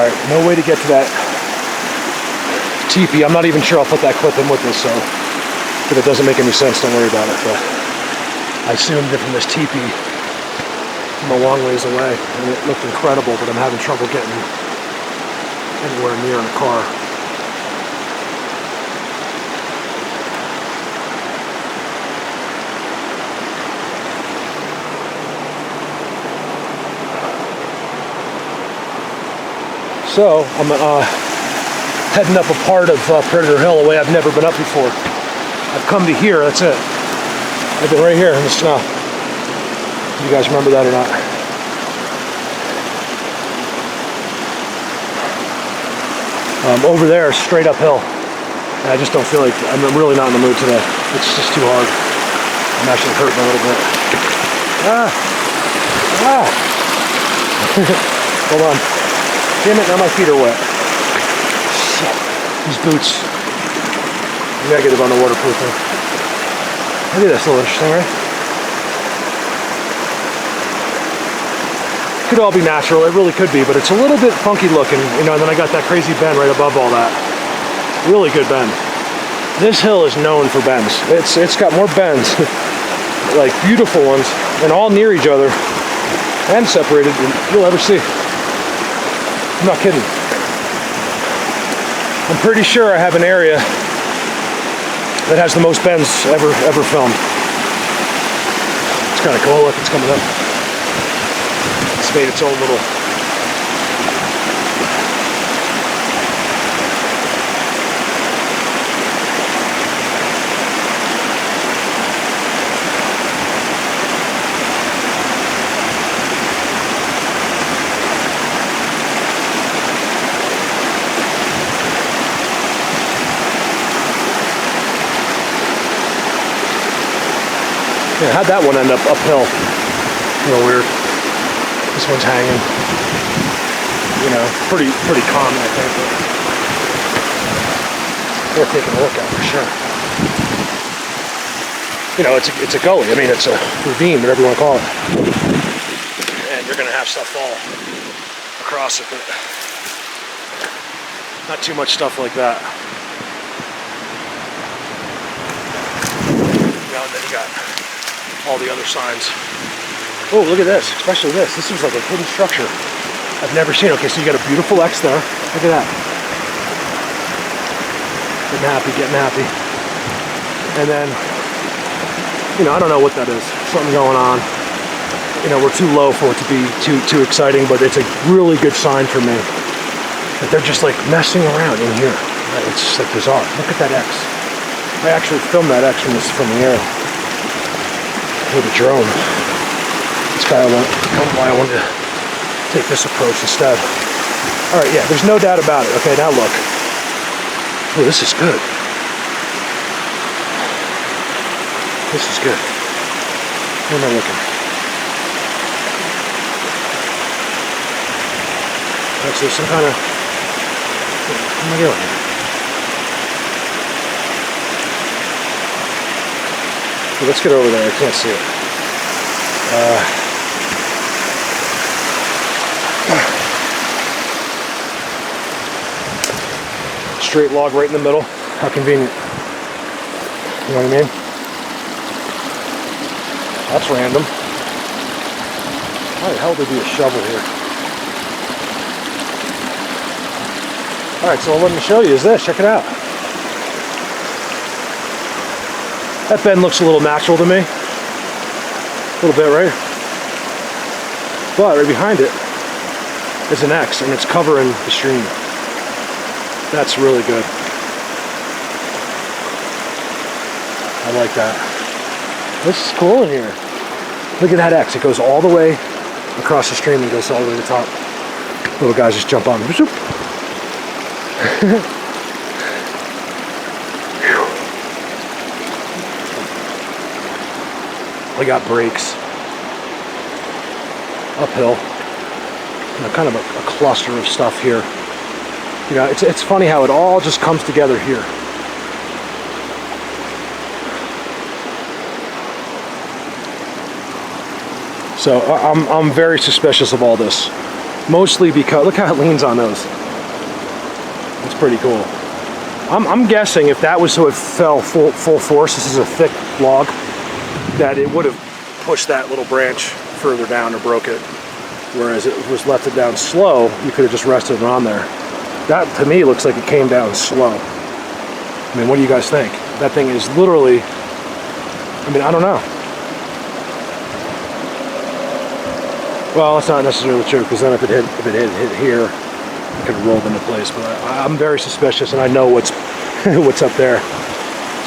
Alright, no way to get to that teepee. I'm not even sure I'll put that clip in with this, so if it doesn't make any sense, don't worry about it. But I zoomed it from this teepee from a long ways away, and it looked incredible, but I'm having trouble getting anywhere near in a car. So I'm heading up a part of Predator Hill, a way I've never been up before. I've come to here, that's it. I've been right here in the snow. You guys remember that or not? Over there, straight uphill. And I just don't feel like, I'm really not in the mood today. It's just too hard. I'm actually hurting a little bit. Hold on. Damn it, now my feet are wet. Shit. These boots. Negative on the waterproofing. Look at this, a little interesting, right? Could all be natural, it really could be, but it's a little bit funky looking, you know, and then I got that crazy bend right above all that. Really good bend. This hill is known for bends. It's got more bends, like beautiful ones, and all near each other, and separated, than you'll ever see. I'm not kidding. I'm pretty sure I have an area that has the most bends ever filmed. It's kind of cool. Look, it's coming up. It's made its own little. Yeah, how'd that one end up uphill? A little weird. This one's hanging. You know, pretty common, I think. But worth taking a look at for sure. You know, it's a gully. I mean, it's a ravine, whatever you want to call it. And you're gonna have stuff fall across it, but not too much stuff like that. You know, and then you got all the other signs. Oh, look at this, especially this. This is like a hidden structure I've never seen. Okay, so you got a beautiful X there. Look at that. Getting happy. And then, you know, I don't know what that is. Something going on. You know, we're too low for it to be too exciting, but it's a really good sign for me that they're just like messing around in here. It's just like bizarre. Look at that X. I actually filmed that X from the air. With a drone. That's kind of why I wanted to take this approach instead. Alright, yeah, there's no doubt about it. Okay, now look. Oh, this is good. This is good. Where am I looking? That's there some kind of... What am I doing here? Let's get over there. I can't see it. Straight log right in the middle. How convenient. You know what I mean? That's random. How the hell did there be a shovel here? Alright, so what I'm going to show you is this. Check it out. That bend looks a little natural to me. A little bit, right? But right behind it is an X, and it's covering the stream. That's really good. I like that. This is cool in here. Look at that X. It goes all the way across the stream and goes all the way to the top. Little guys just jump on. We got breaks uphill, you know, kind of a cluster of stuff here. You know, it's funny how it all just comes together here. So I'm very suspicious of all this. Mostly because, look how it leans on those. It's pretty cool. I'm guessing if that was so it fell full force, this is a thick log, that it would have pushed that little branch further down or broke it. Whereas it was left it down slow, you could have just rested it on there. That to me looks like it came down slow. I mean, what do you guys think? That thing is literally, I mean, I don't know. Well, it's not necessarily true, because then if it hit here, it could have rolled into place. But I'm very suspicious, and I know what's what's up there.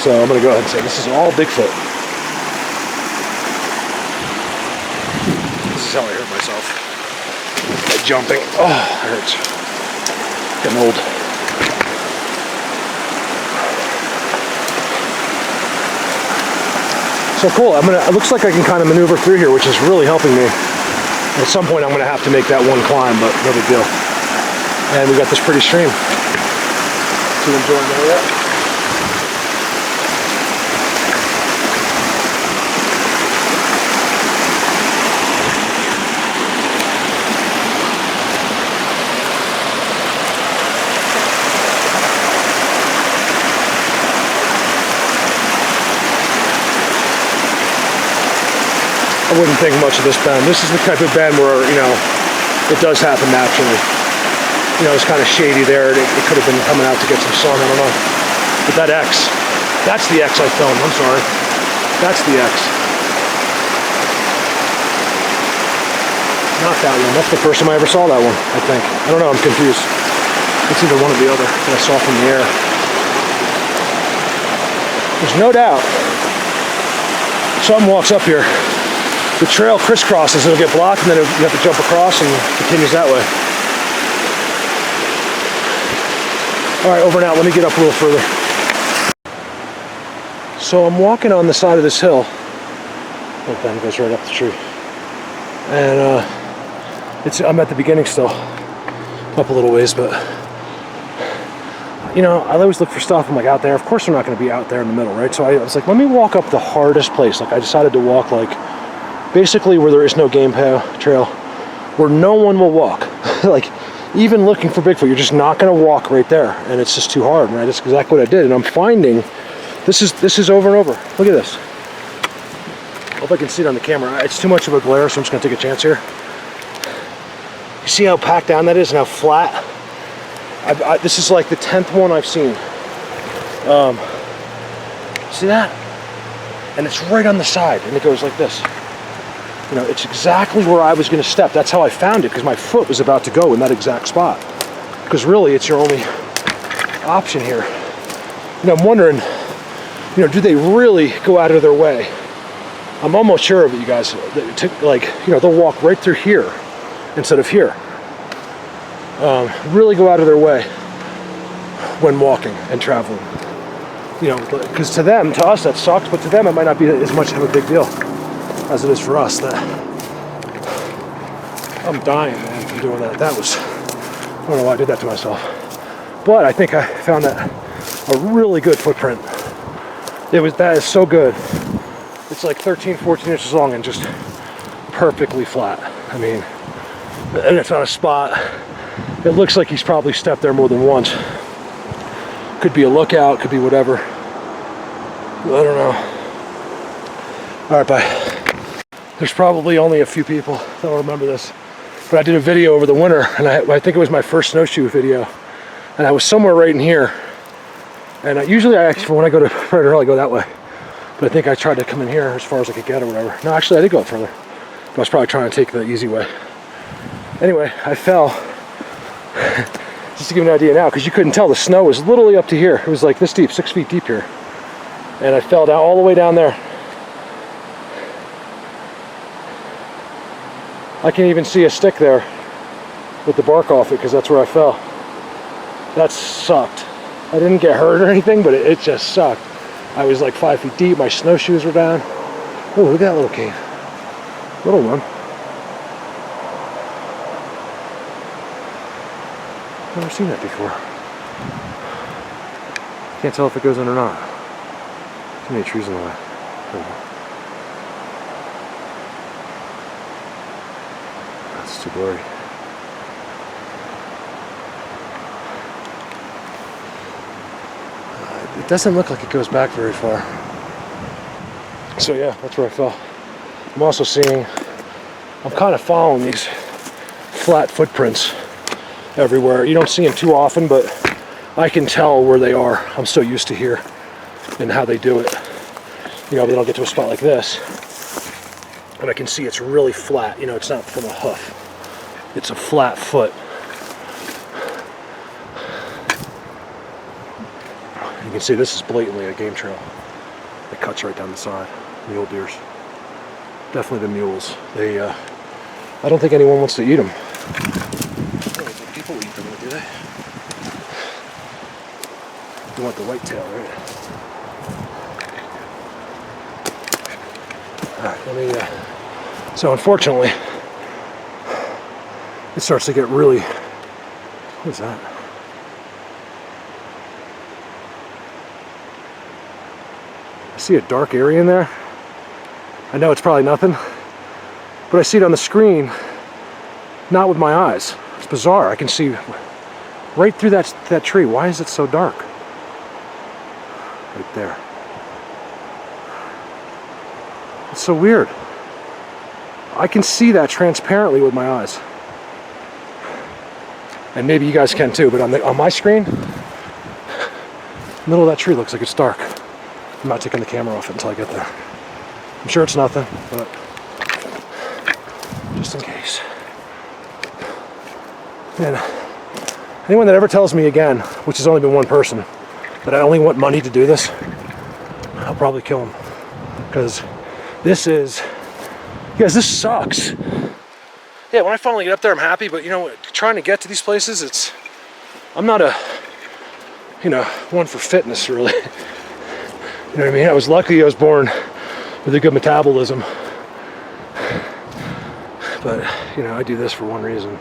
So I'm gonna go ahead and say this is all Bigfoot. This is how I hurt myself. By jumping. Oh, it hurts. Getting old. So cool. It looks like I can kind of maneuver through here, which is really helping me. At some point I'm going to have to make that one climb, but no big deal. And we got this pretty stream to enjoy now yet. I wouldn't think much of this bend. This is the type of bend where, you know, it does happen naturally. You know, it's kind of shady there. It could have been coming out to get some sun, I don't know. But that X, that's the X I filmed, I'm sorry. That's the X. Not that one. That's the first time I ever saw that one, I think. I don't know, I'm confused. It's either one or the other that I saw from the air. There's no doubt something walks up here. The trail crisscrosses, it'll get blocked, and then you have to jump across and continues that way. All right, over and out. Let me get up a little further. So I'm walking on the side of this hill. That bend goes right up the tree. And I'm at the beginning still. Up a little ways, but you know, I always look for stuff. I'm like, out there. Of course, we're not going to be out there in the middle, right? So I was like, let me walk up the hardest place. Like, I decided to walk like basically where there is no game trail, where no one will walk. Like, even looking for Bigfoot, you're just not going to walk right there, and it's just too hard. And that's exactly what I did. And I'm finding this is over and over. Look at this. Hope I can see it on the camera. It's too much of a glare, so I'm just going to take a chance here. You see how packed down that is and how flat? This is like the 10th one I've seen. See that? And it's right on the side, and it goes like this. You know, it's exactly where I was going to step. That's how I found it, because my foot was about to go in that exact spot. Because really, it's your only option here. You know, I'm wondering, you know, do they really go out of their way? I'm almost sure of it, you guys. Like, you know, they'll walk right through here instead of here. Really go out of their way when walking and traveling. You know, because to us that sucks, but to them it might not be as much of a big deal as it is for us. That I'm dying, man, from doing that. That was, I don't know why I did that to myself. But I think I found that a really good footprint. That is so good. It's like 13, 14 inches long and just perfectly flat. I mean, and it's on a spot. It looks like he's probably stepped there more than once. Could be a lookout, could be whatever. I don't know. All right, bye. There's probably only a few people that will remember this, but I did a video over the winter, and I think it was my first snowshoe video, and I was somewhere right in here. And usually when I go to Predator Hill, I go that way. But I think I tried to come in here as far as I could get or whatever. No, actually I did go up further. But I was probably trying to take the easy way. Anyway, I fell. Just to give you an idea now, because you couldn't tell, the snow was literally up to here. It was like this deep, 6 feet deep here. And I fell down all the way down there. I can't even see a stick there with the bark off it, because that's where I fell. That sucked. I didn't get hurt or anything, but it just sucked. I was like 5 feet deep, my snowshoes were down. Oh, look at that little cave. Little one. Never seen that before. Can't tell if it goes in or not. Too many trees in the way. That's too blurry. it doesn't look like it goes back very far. So yeah, that's where I fell. I'm also seeing, I'm kind of following these flat footprints everywhere. You don't see them too often, but I can tell where they are. I'm so used to here and how they do it. You know, they don't get to a spot like this, and I can see it's really flat. You know, it's not from a hoof. It's a flat foot. You can see this is blatantly a game trail. It cuts right down the side. Mule deers. Definitely the mules. They, I don't think anyone wants to eat them. People eat them, do they? You want the whitetail, right? Alright, let me, so unfortunately, it starts to get really, what is that? I see a dark area in there. I know it's probably nothing, but I see it on the screen, not with my eyes. It's bizarre. I can see right through that tree. Why is it so dark? Right there. It's so weird. I can see that transparently with my eyes. And maybe you guys can too, but on my screen, the middle of that tree looks like it's dark. I'm not taking the camera off it until I get there. I'm sure it's nothing, but just in case. And anyone that ever tells me again, which has only been one person, that I only want money to do this, I'll probably kill him. Because this is, guys, this sucks. Yeah, when I finally get up there, I'm happy, but you know, trying to get to these places, I'm not a, you know, one for fitness, really. You know what I mean? I was lucky I was born with a good metabolism. But, you know, I do this for one reason,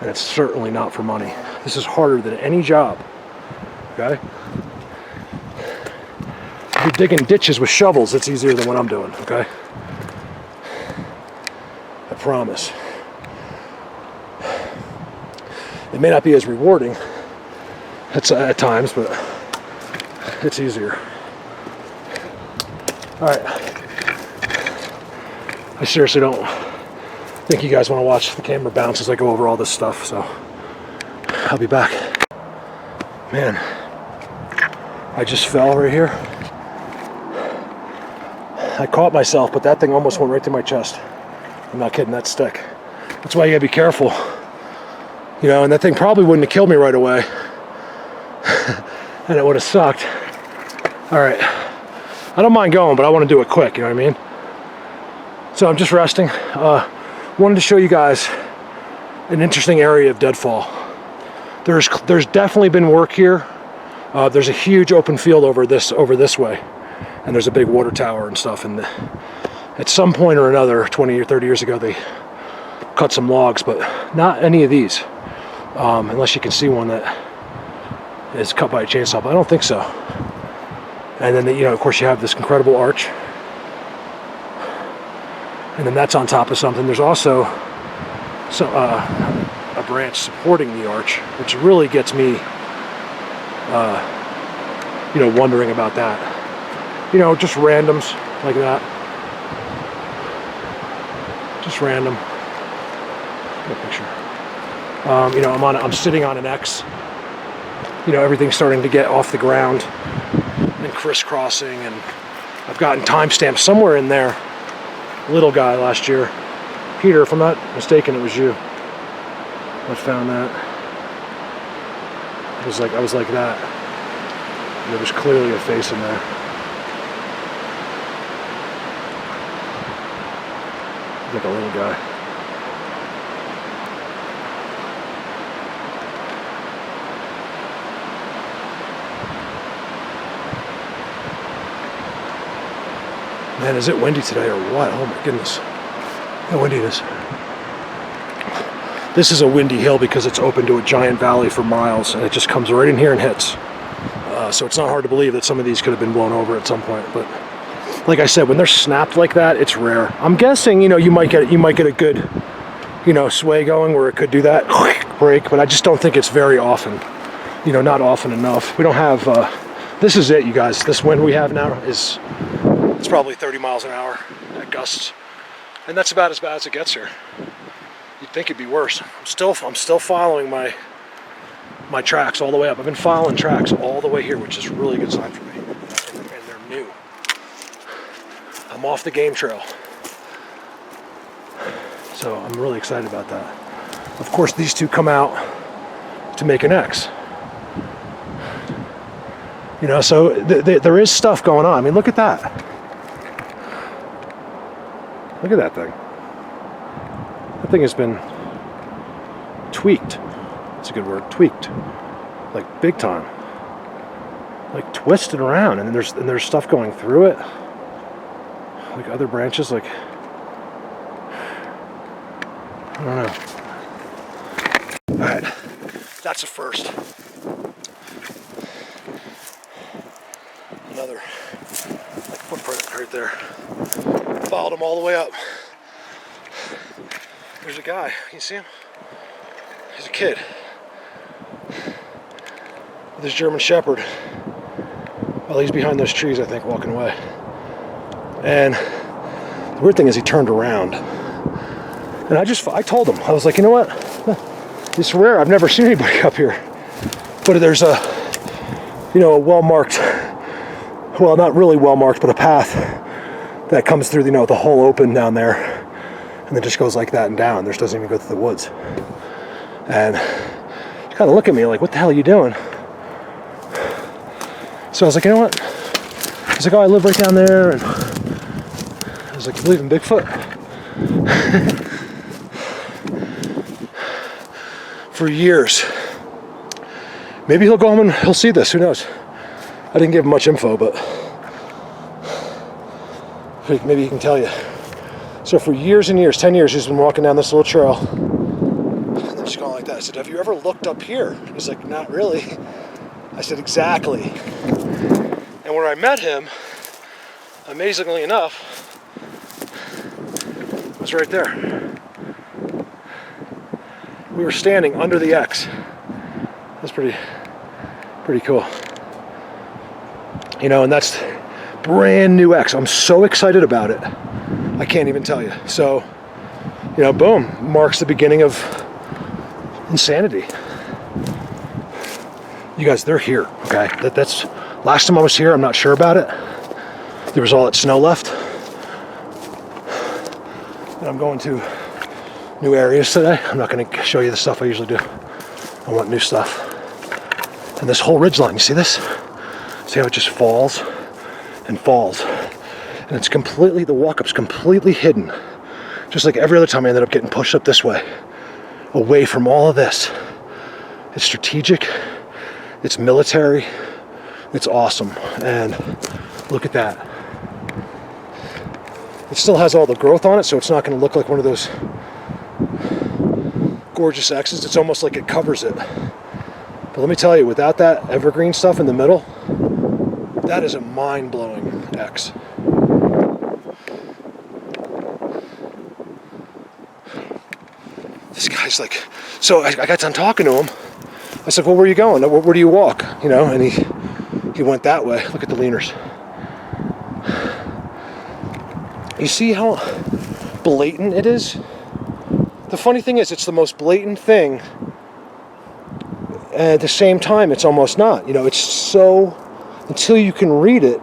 and it's certainly not for money. This is harder than any job, okay? If you're digging ditches with shovels, it's easier than what I'm doing, okay? I promise. It may not be as rewarding at times, but it's easier. All right. I seriously don't think you guys want to watch the camera bounce as I go over all this stuff, so I'll be back. Man, I just fell right here. I caught myself, but that thing almost went right through my chest. I'm not kidding, that stick. That's why you gotta be careful. You know, and that thing probably wouldn't have killed me right away. And it would have sucked. All right. I don't mind going, but I want to do it quick, you know what I mean? So I'm just resting. Wanted to show you guys an interesting area of deadfall. There's definitely been work here. There's a huge open field over this way, and there's a big water tower and stuff. And at some point or another, 20 or 30 years ago, they cut some logs, but not any of these, unless you can see one that is cut by a chainsaw. But I don't think so. And then, you know, of course, you have this incredible arch. And then that's on top of something. There's also a branch supporting the arch, which really gets me, you know, wondering about that. You know, just randoms like that. Just random. Get a picture. You know, I'm sitting on an X. You know, everything's starting to get off the ground and crisscrossing, and I've gotten timestamps somewhere in there. Little guy last year, Peter, if I'm not mistaken, it was you. I found that. I was like that. And there was clearly a face in there. Like a little guy. Man, is it windy today or what? Oh my goodness. How windy it is. This is a windy hill because it's open to a giant valley for miles, and it just comes right in here and hits. So it's not hard to believe that some of these could have been blown over at some point. But like I said, when they're snapped like that, it's rare. I'm guessing, you know, you might get a good, you know, sway going where it could do that break, but I just don't think it's very often. You know, not often enough. We don't have this is it, you guys. This wind we have now it's probably 30 miles an hour at gusts. And that's about as bad as it gets here. You'd think it'd be worse. I'm still following my tracks all the way up. I've been following tracks all the way here, which is a really good sign for me. And they're new. I'm off the game trail. So I'm really excited about that. Of course, these two come out to make an X. You know, so there is stuff going on. I mean, look at that. Look at that thing. That thing has been tweaked. That's a good word. Tweaked. Like big time. Like twisted around, and there's stuff going through it. Like other branches, like I don't know. All right, that's a first. Another like footprint right there. Followed him all the way up. There's a guy. You see him? He's a kid with his German Shepherd. Well, he's behind those trees, I think, walking away. And the weird thing is, he turned around. And I told him, I was like, you know what? It's rare. I've never seen anybody up here. But there's a well-marked, well, not really well-marked, but a path that comes through, the whole open down there. And then just goes like that and down. There doesn't even go through the woods. And he kind of looked at me like, what the hell are you doing? So I was like, you know what? He's like, oh, I live right down there. And I was like, you believe in Bigfoot? For years. Maybe he'll go home and he'll see this. Who knows? I didn't give him much info, but maybe he can tell you. So for years and years, 10 years, he's been walking down this little trail. And then just going like that. I said, have you ever looked up here? He's like, not really. I said, exactly. And when I met him, amazingly enough, was right there. We were standing under the X. That's pretty cool. And that's brand new X. I'm so excited about it. I can't even tell you. So, boom, marks the beginning of insanity. You guys, they're here, okay? That's last time I was here, I'm not sure about it. There was all that snow left. And I'm going to new areas today. I'm not going to show you the stuff I usually do. I want new stuff. And this whole ridgeline, you see this? See how it just falls and falls? And it's completely, the walk-up's completely hidden. Just like every other time I ended up getting pushed up this way. Away from all of this. It's strategic. It's military. It's awesome. And look at that. It still has all the growth on it, so it's not going to look like one of those gorgeous X's. It's almost like it covers it. But let me tell you, without that evergreen stuff in the middle, that is a mind-blowing X. This guy's like, so I got done talking to him. I said, well, where are you going? Where do you walk? And he went that way. Look at the leaners. You see how blatant it is? The funny thing is, it's the most blatant thing. At the same time, it's almost not. It's so, until you can read it,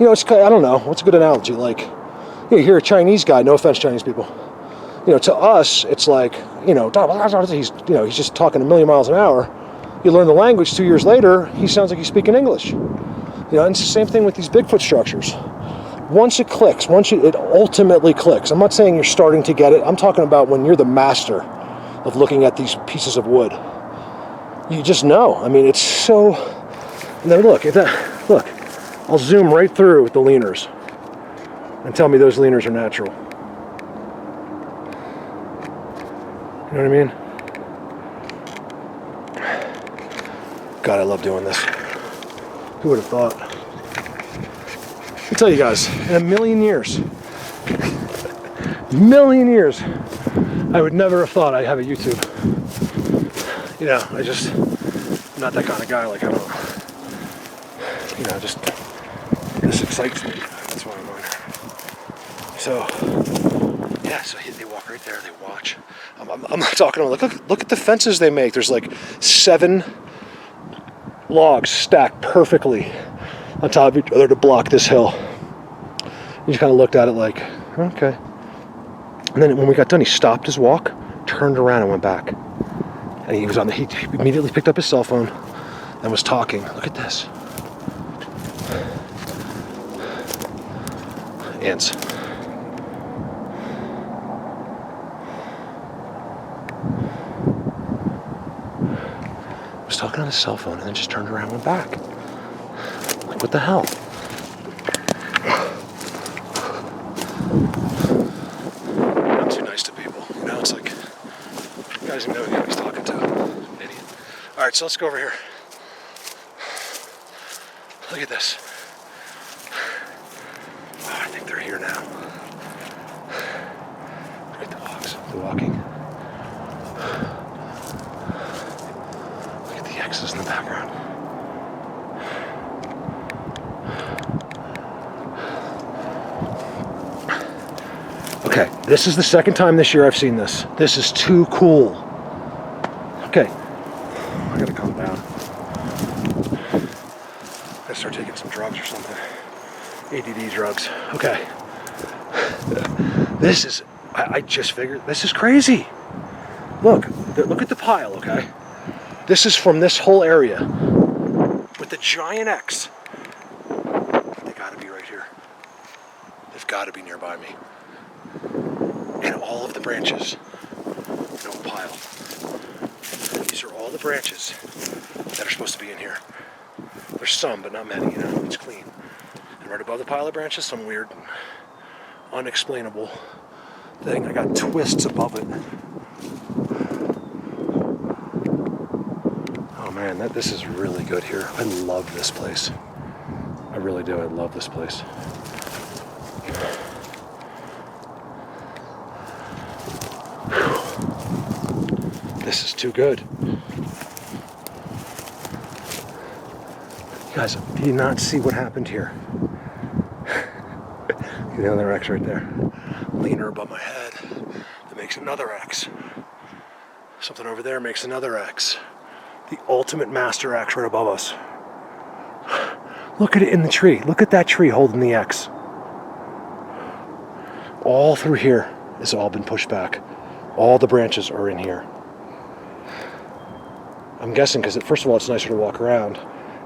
it's, I don't know, what's a good analogy? Like, you hear a Chinese guy, no offense, Chinese people. To us, it's like, he's just talking a million miles an hour. You learn the language 2 years later, he sounds like he's speaking English. And it's the same thing with these Bigfoot structures. Once it clicks, it ultimately clicks. I'm not saying you're starting to get it. I'm talking about when you're the master of looking at these pieces of wood. You just know. I mean, it's so... And then look, I'll zoom right through with the leaners and tell me those leaners are natural. You know what I mean? God, I love doing this. Who would have thought? I'll tell you guys, in a million years, I would never have thought I'd have a YouTube. I'm not that kind of guy. Like, I don't you know, just, this excites me. That's why I'm on here. So, yeah, so they walk right there, they watch. I'm not talking about, look at the fences they make. There's like 7 logs stacked perfectly on top of each other to block this hill. He just kind of looked at it like, okay. And then when we got done, he stopped his walk, turned around and went back. And he immediately picked up his cell phone and was talking. Look at this. Ants. Was talking on his cell phone and then just turned around and went back. Like, what the hell? Not too nice to people. You know, it's like, he doesn't know who he's talking to. Idiot. Alright, so let's go over here. Look at this. Oh, I think they're here now. Look at the dogs. They're walking. Look at the X's in the background. Okay, this is the second time this year I've seen this. This is too cool. Okay, I gotta calm down. I gotta start taking some drugs or something. ADD drugs. Okay. This is, I just figured, this is crazy. Look at the pile, okay? This is from this whole area with the giant X. They gotta be right here. They've gotta be nearby me. And all of the branches in a pile. These are all the branches that are supposed to be in here. There's some, but not many, you know, it's clean. And right above the pile of branches, some weird, unexplainable thing. I got twists above it. Oh man, this is really good here. I love this place. I really do, I love this place. This is too good. You guys, do you not see what happened here? The other X right there. Leaner above my head. That makes another X. Something over there makes another X. The ultimate master X right above us. Look at it in the tree. Look at that tree holding the X. All through here has all been pushed back. All the branches are in here. I'm guessing because, first of all, it's nicer to walk around,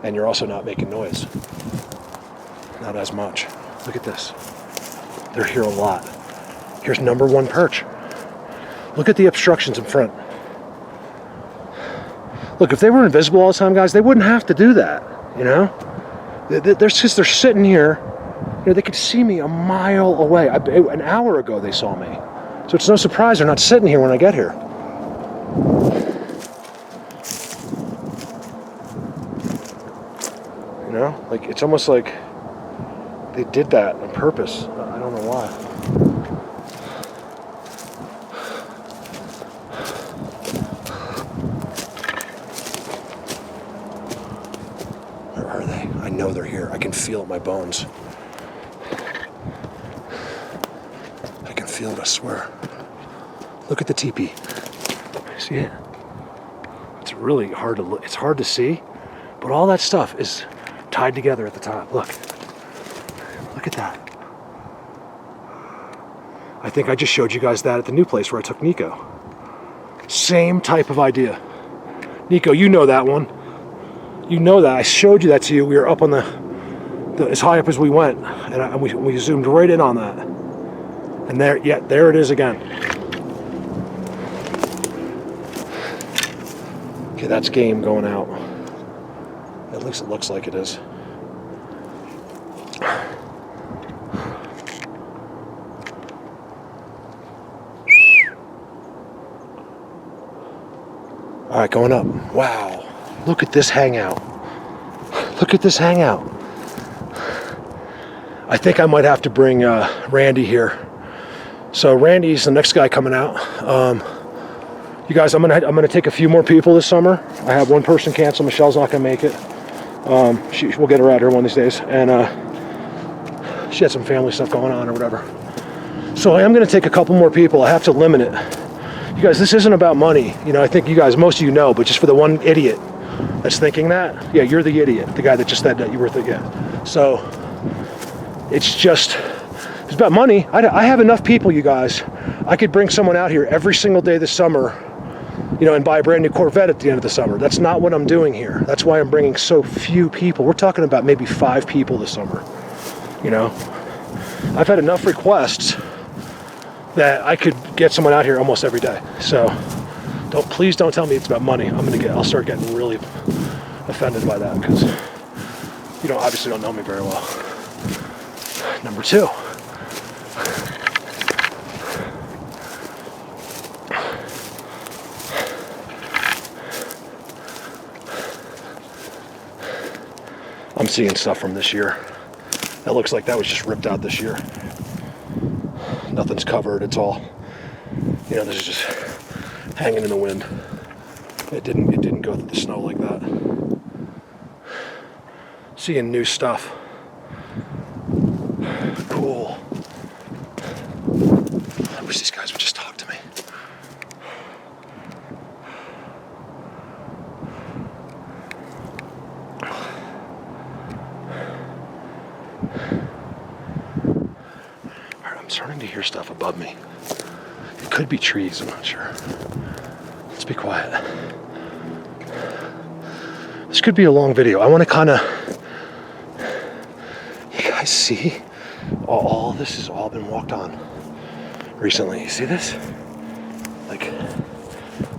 and you're also not making noise. Not as much. Look at this. They're here a lot. Here's #1 perch. Look at the obstructions in front. Look, if they were invisible all the time, guys, they wouldn't have to do that, you know? They're sitting here. You know, they could see me a mile away. An hour ago, they saw me. So it's no surprise they're not sitting here when I get here. You know, like, it's almost like they did that on purpose. I don't know why. Where are they? I know they're here. I can feel it in my bones. I can feel it, I swear. Look at the teepee. See it? It's really hard to look. It's hard to see, but all that stuff is tied together at the top. Look at that. I think I just showed you guys that at the new place where I took Nico. Same type of idea. Nico, you know that one. You know that. I showed you that to you. We were up on the as high up as we went, and we zoomed right in on that. And there it is again. Okay, that's game going out. At least it looks like it is. All right, going up. Wow, look at this hangout. Look at this hangout. I think I might have to bring Randy here. So Randy's the next guy coming out. You guys, I'm gonna take a few more people this summer. I have one person cancel. Michelle's not gonna make it. We'll get her out here one of these days, and she had some family stuff going on or whatever. So I am going to take a couple more people. I have to limit it. You guys, this isn't about money. You know, I think you guys, most of you know, but just for the one idiot that's thinking that, yeah, you're the idiot, the guy that just said that you were thinking. Yeah. So it's about money. I have enough people, you guys. I could bring someone out here every single day this summer, you know, and buy a brand new Corvette at the end of the summer. That's not what I'm doing here. That's why I'm bringing so few people. We're talking about maybe 5 people this summer. You know, I've had enough requests that I could get someone out here almost every day. So please don't tell me it's about money. I'll start getting really offended by that, because you obviously don't know me very well. Number 2. I'm seeing stuff from this year. That looks like that was just ripped out this year. Nothing's covered. It's all, this is just hanging in the wind. It didn't go through the snow like that. Seeing new stuff. Cool. I wish these guys would just talk to me. I'm starting to hear stuff above me. It could be trees, I'm not sure. Let's be quiet. This could be a long video. I want to you guys see? All this has all been walked on recently. You see this? Like,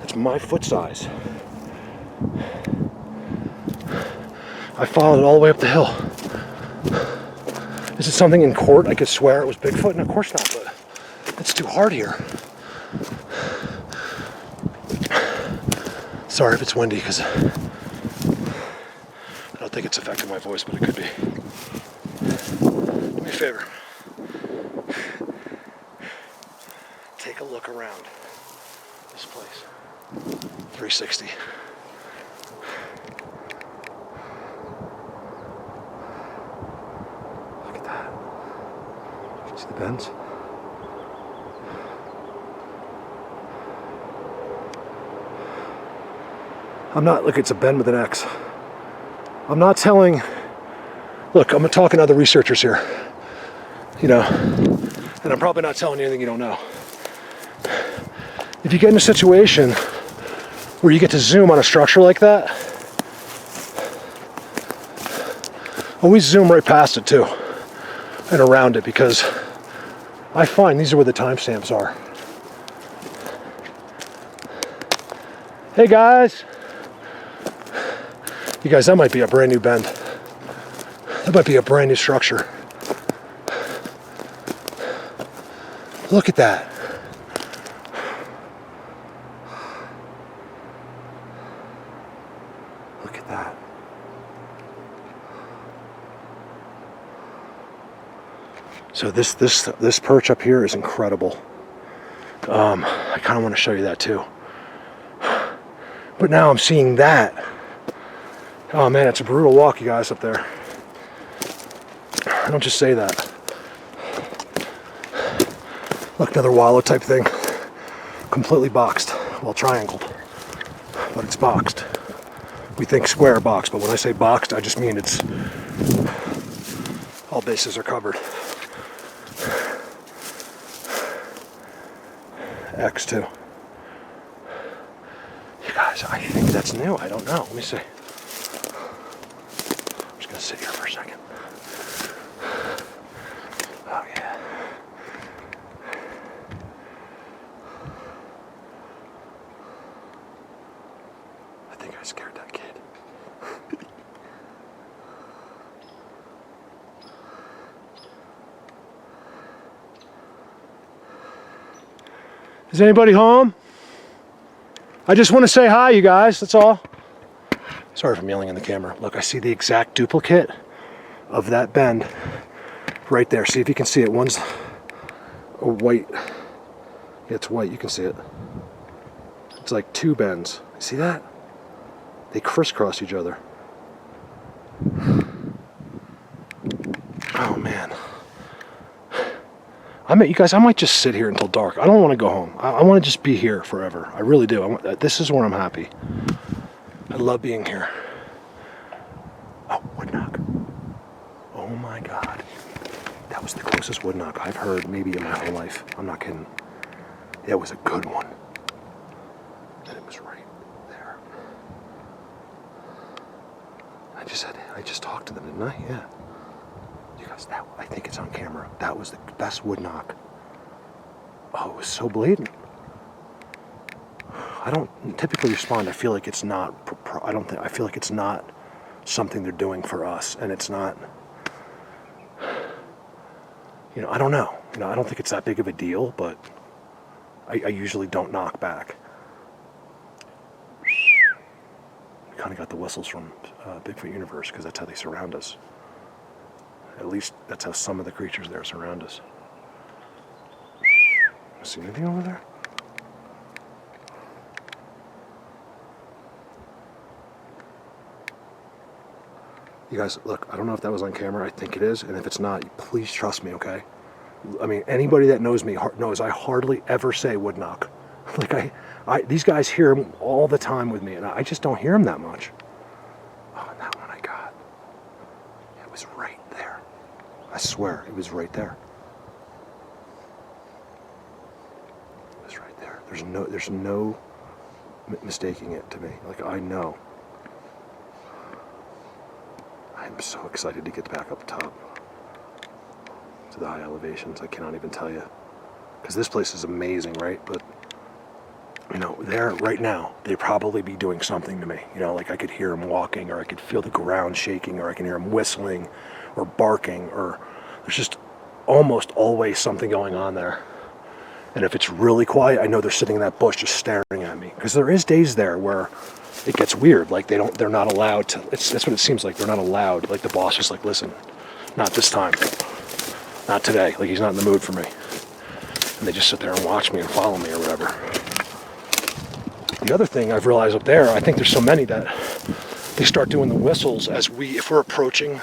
it's my foot size. I followed it all the way up the hill. Is it something in court I could swear it was Bigfoot? And of course not, but it's too hard here. Sorry if it's windy, because I don't think it's affecting my voice, but it could be. Do me a favor. Take a look around this place. 360. Look at that. See the bends? Look, it's a bend with an X. I'm not telling, look, I'm talking to other researchers here, and I'm probably not telling you anything you don't know. If you get in a situation where you get to zoom on a structure like that, always zoom right past it too, and around it, because I find these are where the timestamps are. Hey guys! You guys, that might be a brand new bend. That might be a brand new structure. Look at that. Look at that. So this perch up here is incredible. I kind of want to show you that too. But now I'm seeing that. Oh man, it's a brutal walk, you guys, up there. I don't just say that. Look, another wallow type thing. Completely boxed. Well, triangled. But it's boxed. We think square boxed, but when I say boxed, I just mean it's all bases are covered. X too. You guys, I think that's new. I don't know. Let me see. I'm just gonna sit here for a second. Oh yeah. I think I scared that kid. Is anybody home? I just want to say hi, you guys, that's all. Sorry if I'm yelling in the camera. Look, I see the exact duplicate of that bend right there. See if you can see it. One's a white. Yeah, it's white, you can see it. It's like two bends. See that? They crisscross each other. Oh man. You guys, I might just sit here until dark. I don't want to go home. I want to just be here forever. I really do. This is where I'm happy. I love being here. Oh, wood knock. Oh my God. That was the closest wood knock I've heard maybe in my whole life. I'm not kidding. It was a good one. And it was right there. I just talked to them, didn't I? Yeah. You guys, I think it's on camera. That was the best wood knock. Oh, it was so blatant. I don't typically respond. I feel like it's not. I feel like it's not something they're doing for us, and it's not. I don't know. I don't think it's that big of a deal, but I usually don't knock back. We kind of got the whistles from Bigfoot Universe because that's how they surround us. At least that's how some of the creatures there surround us. See anything over there? You guys, look, I don't know if that was on camera. I think it is. And if it's not, please trust me, okay? I mean, anybody that knows me knows I hardly ever say wood knock. Like, these guys hear them all the time with me, and I just don't hear them that much. Oh, and that one I got. It was right there. I swear, it was right there. It was right there. There's no mistaking it to me. Like, I know. I'm so excited to get back up top to the high elevations. I cannot even tell you. Because this place is amazing, right? But, there right now, they'd probably be doing something to me. Like I could hear them walking, or I could feel the ground shaking, or I can hear them whistling or barking, or there's just almost always something going on there. And if it's really quiet, I know they're sitting in that bush just staring at me. Because there is days there where it gets weird. Like they're not allowed to. That's what it seems like. They're not allowed. Like the boss is like, listen, not this time, not today. Like he's not in the mood for me. And they just sit there and watch me and follow me or whatever. The other thing I've realized up there, I think there's so many that they start doing the whistles if we're approaching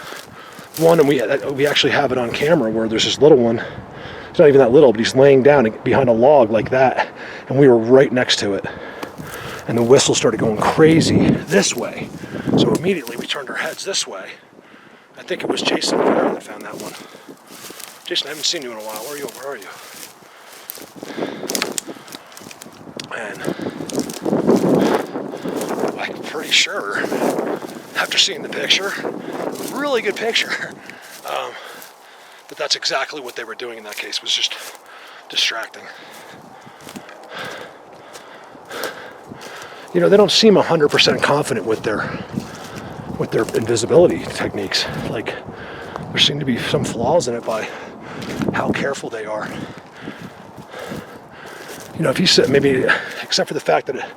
one, and we actually have it on camera where there's this little one. It's not even that little, but he's laying down behind a log like that, and we were right next to it. And the whistle started going crazy this way. So immediately we turned our heads this way. I think it was Jason that found that one. Jason, I haven't seen you in a while. Where are you? And I'm pretty sure, after seeing the picture, really good picture. But that's exactly what they were doing in that case, was just distracting. They don't seem 100% confident with their invisibility techniques. Like, there seem to be some flaws in it by how careful they are. If you said, maybe, except for the fact that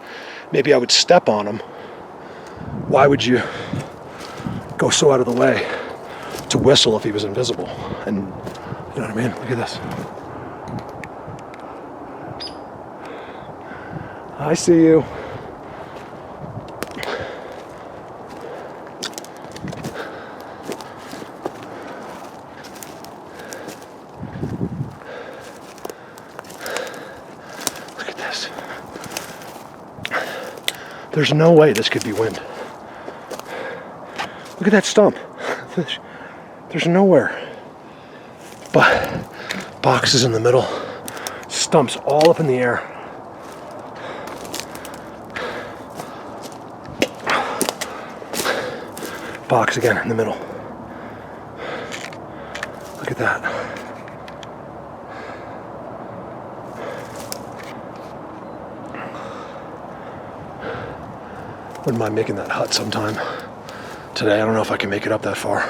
maybe I would step on them, why would you go so out of the way to whistle if he was invisible? And, you know what I mean? Look at this. I see you. There's no way this could be wind. Look at that stump. There's nowhere. But boxes in the middle, stumps all up in the air. Box again in the middle. Look at that. Wouldn't mind making that hut sometime. Today, I don't know if I can make it up that far.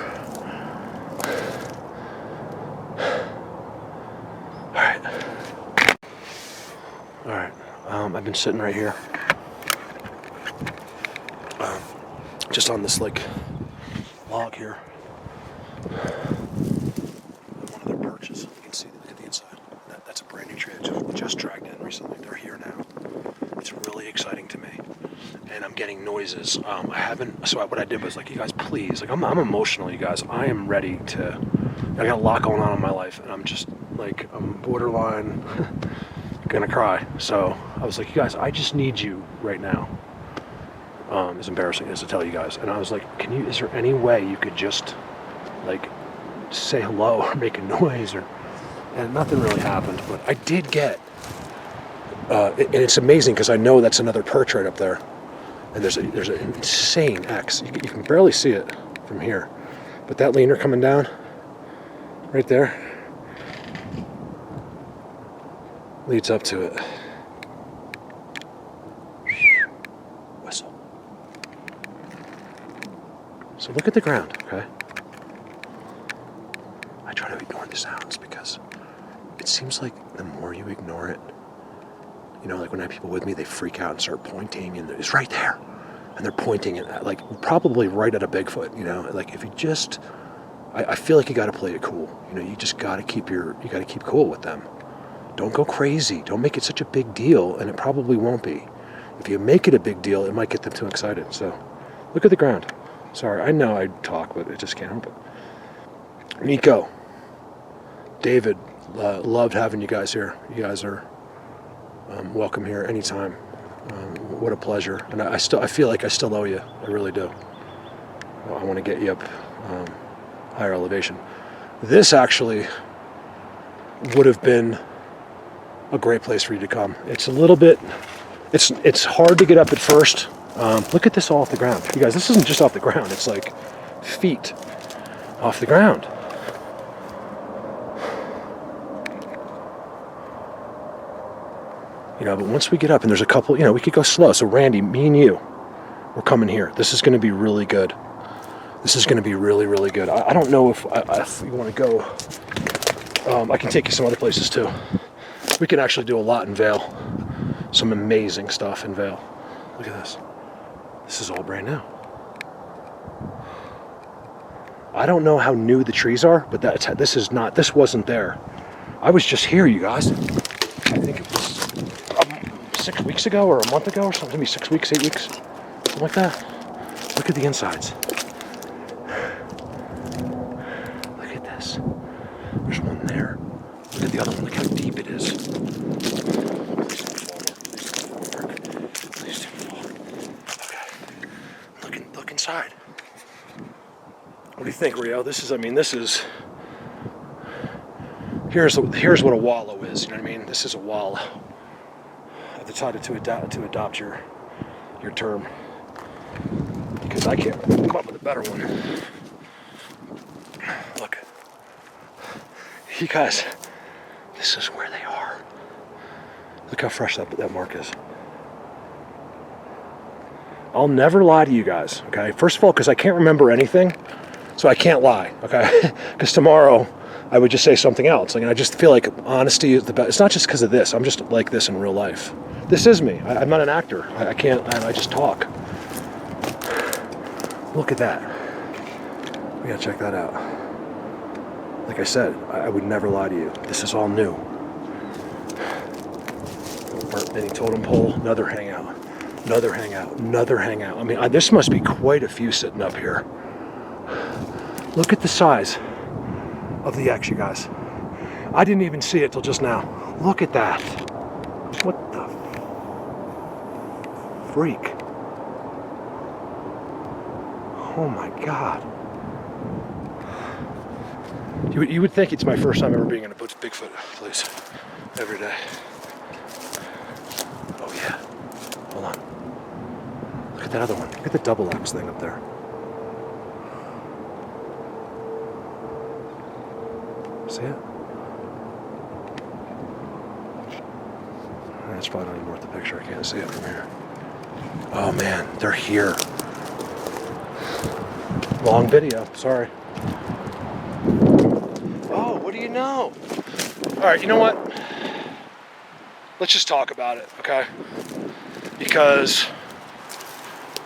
Alright. I've been sitting right here. Just on this, log here. One of their perches. You can see, look at the inside. That's a brand new tree I just dragged in recently. They're here now. It's really exciting to me. And I'm getting noise noises. I haven't, so what I did was like, you guys, please, like, I'm emotional, you guys. I am ready to, I got a lot going on in my life, and I'm just, like, I'm borderline gonna cry. So I was like, you guys, I just need you right now. As embarrassing as to tell you guys. And I was like, is there any way you could just, like, say hello or make a noise? And nothing really happened, but I did get, and it's amazing because I know that's another perch right up there. And there's an insane X. You can barely see it from here. But that leaner coming down, right there, leads up to it. Whistle. So look at the ground, okay? I try to ignore the sounds because it seems like the more you ignore it, you know, like when I have people with me, they freak out and start pointing, and it's right there. And they're pointing at, like, probably right at a Bigfoot, you know? Like, if you just, I feel like you gotta play it cool. You know, you just gotta keep cool with them. Don't go crazy. Don't make it such a big deal, and it probably won't be. If you make it a big deal, it might get them too excited. So, look at the ground. Sorry, I know I talk, but I just can't help it. Nico, David, loved having you guys here. You guys are welcome here anytime. What a pleasure. And I feel like I still owe you. I really do. I want to get you up higher elevation. This actually would have been a great place for you to come. It's a little bit, it's hard to get up at first. Look at this all off the ground. You guys, this isn't just off the ground. It's like feet off the ground. You know, but once we get up, and there's a couple, you know, we could go slow. So Randy, me and you, we're coming here. This is going to be really good. This is going to be really, really good. I don't know if you want to go. I can take you some other places too. We can actually do a lot in Vail. Some amazing stuff in Vail. Look at this. This is all brand new. I don't know how new the trees are, but this wasn't there. I was just here, you guys. I think it was 6 weeks ago or a month ago or something. Maybe 6 weeks, 8 weeks, something like that. Look at the insides. Look at this. There's one there. Look at the other one. Look how deep it is. Please don't fall. Okay. Look inside. What do you think, Rio? This is. Here's what a wallow is. You know what I mean? This is a wallow. I decided to adopt your term because I can't come up with a better one. Look, you guys, this is where they are. Look how fresh that mark is. I'll never lie to you guys, okay? First of all, because I can't remember anything, so I can't lie, okay? Because tomorrow I would just say something else. Like, I just feel like honesty is the best. It's not just because of this. I'm just like this in real life. This is me. I'm not an actor. I can't. I just talk. Look at that. We gotta check that out. Like I said, I would never lie to you. This is all new. Burnt mini totem pole. Another hangout. Another hangout. Another hangout. I mean, this must be quite a few sitting up here. Look at the size of the X, you guys. I didn't even see it till just now. Look at that. What the freak? Oh my God. You would think it's my first time ever being in a Bigfoot place every day. Oh yeah. Hold on. Look at that other one. Look at the double X thing up there. See it? That's probably not even worth the picture. I can't see it from here. Oh man, they're here. Long video, sorry. Oh, what do you know? All right, you know what? Let's just talk about it, okay? Because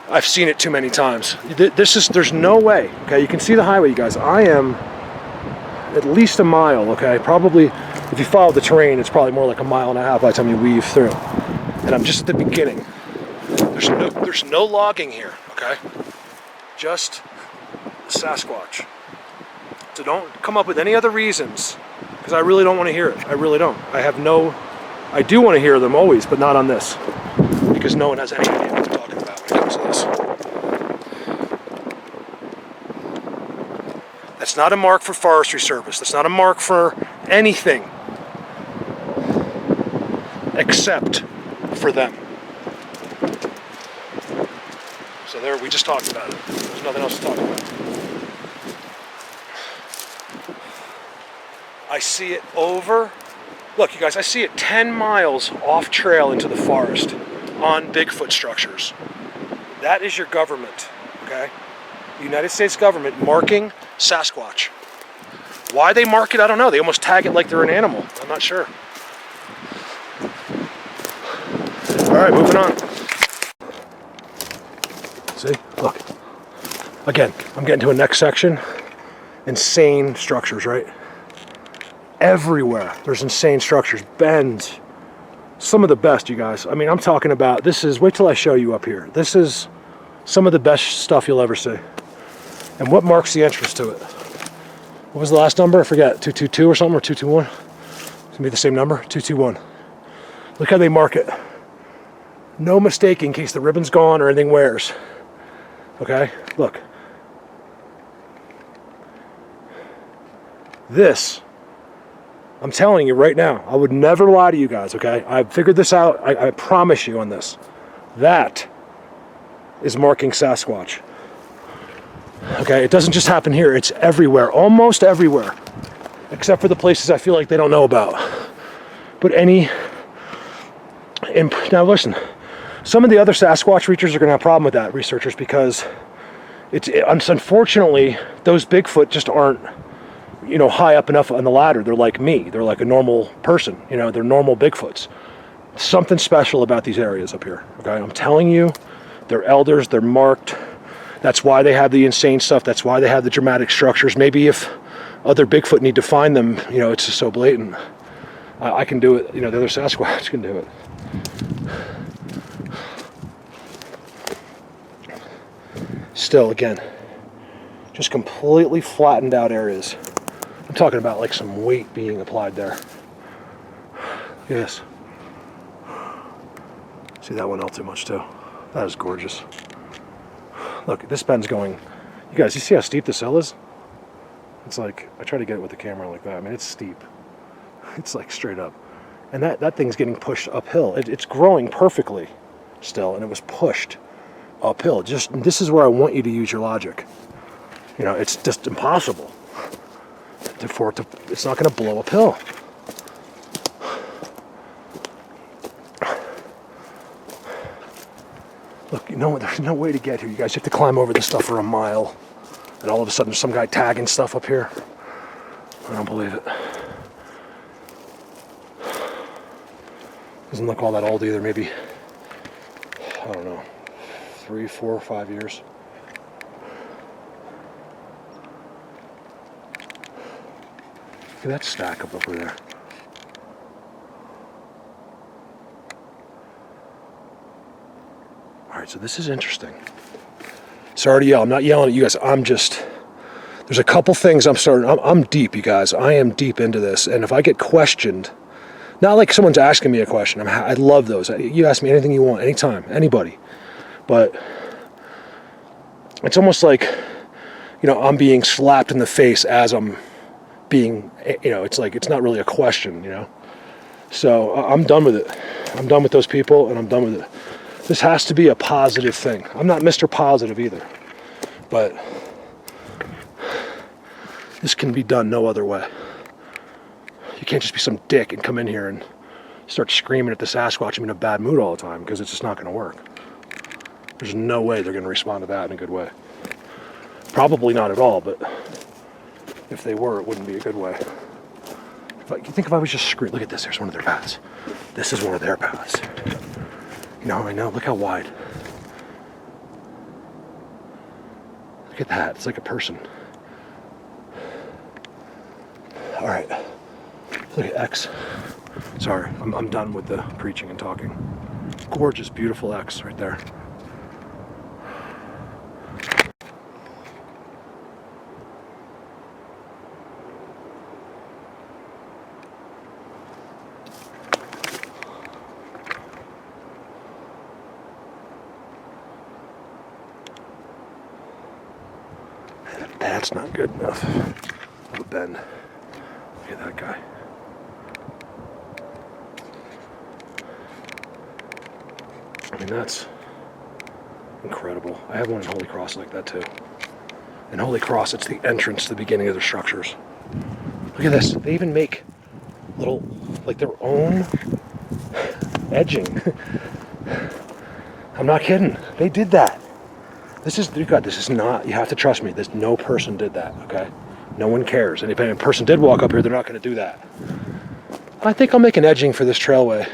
I've seen it too many times. There's no way, okay? You can see the highway, you guys. I am at least a mile, okay? Probably, if you follow the terrain, it's probably more like a mile and a half by the time you weave through. And I'm just at the beginning. There's no logging here, okay? Just Sasquatch. So don't come up with any other reasons, because I really don't want to hear it. I really don't. I do want to hear them always, but not on this, because no one has any idea what they're talking about when it comes to this. That's not a mark for Forestry Service. That's not a mark for anything except for them. So there, we just talked about it. There's nothing else to talk about. I see it over. Look, you guys, I see it 10 miles off trail into the forest on Bigfoot structures. That is your government, okay? The United States government marking Sasquatch. Why they mark it, I don't know. They almost tag it like they're an animal. I'm not sure. All right, moving on. See, look. Again, I'm getting to a next section. Insane structures, right? Everywhere there's insane structures, bends. Some of the best, you guys. I mean, I'm talking about, wait till I show you up here. This is some of the best stuff you'll ever see. And what marks the entrance to it? What was the last number? I forget, 222 or something, or 221? It's gonna be the same number, 221. Look how they mark it. No mistake in case the ribbon's gone or anything wears. Okay, look. This, I'm telling you right now, I would never lie to you guys, okay? I figured this out, I promise you on this. That is marking Sasquatch. Okay, it doesn't just happen here, it's everywhere, almost everywhere. Except for the places I feel like they don't know about. But now listen, some of the other Sasquatch researchers are gonna have a problem with that, researchers, because unfortunately, those Bigfoot just aren't, high up enough on the ladder. They're like me. They're like a normal person. They're normal Bigfoots. Something special about these areas up here. Okay, I'm telling you, they're elders. They're marked. That's why they have the insane stuff. That's why they have the dramatic structures. Maybe if other Bigfoot need to find them, it's just so blatant. I can do it. The other Sasquatch can do it. Still, again, just completely flattened out areas. I'm talking about like some weight being applied there. Look at this. See that one out too much too. That is gorgeous. Look, this bend's going. You guys, you see how steep this hill is? It's like, I try to get it with the camera like that. I mean, it's steep. It's like straight up. And that thing's getting pushed uphill. It's growing perfectly still, and it was pushed uphill. This is where I want you to use your logic. It's just impossible. It's not going to blow uphill. Look, there's no way to get here. You guys have to climb over this stuff for a mile. And all of a sudden there's some guy tagging stuff up here. I don't believe it. Doesn't look all that old either. Maybe, I don't know, 3, 4, 5 years. Look at that stack up over there. All right, so this is interesting. Sorry to yell. I'm not yelling at you guys. There's a couple things I'm deep, you guys. I am deep into this. And if I get questioned, not like someone's asking me a question. I love those. You ask me anything you want, anytime, anybody. But it's almost like, I'm being slapped in the face as I'm being, it's like, it's not really a question, So I'm done with it. I'm done with those people, and I'm done with it. This has to be a positive thing. I'm not Mr. Positive either, but this can be done no other way. You can't just be some dick and come in here and start screaming at the Sasquatch and be in a bad mood all the time, because it's just not going to work. There's no way they're going to respond to that in a good way. Probably not at all, but if they were, it wouldn't be a good way. You think if I was just screaming, look at this, there's one of their paths. This is one of their paths. I know, look how wide. Look at that, it's like a person. All right, look at X. Sorry, I'm done with the preaching and talking. Gorgeous, beautiful X right there. That's not good enough of a bend. Look at that guy. I mean, that's incredible. I have one in Holy Cross like that too. In Holy Cross, it's the entrance to the beginning of their structures. Look at this. They even make little, like their own edging. I'm not kidding. They did that. This is not, you have to trust me, no person did that, okay? No one cares. And if a person did walk up here, they're not going to do that. I think I'll make an edging for this trailway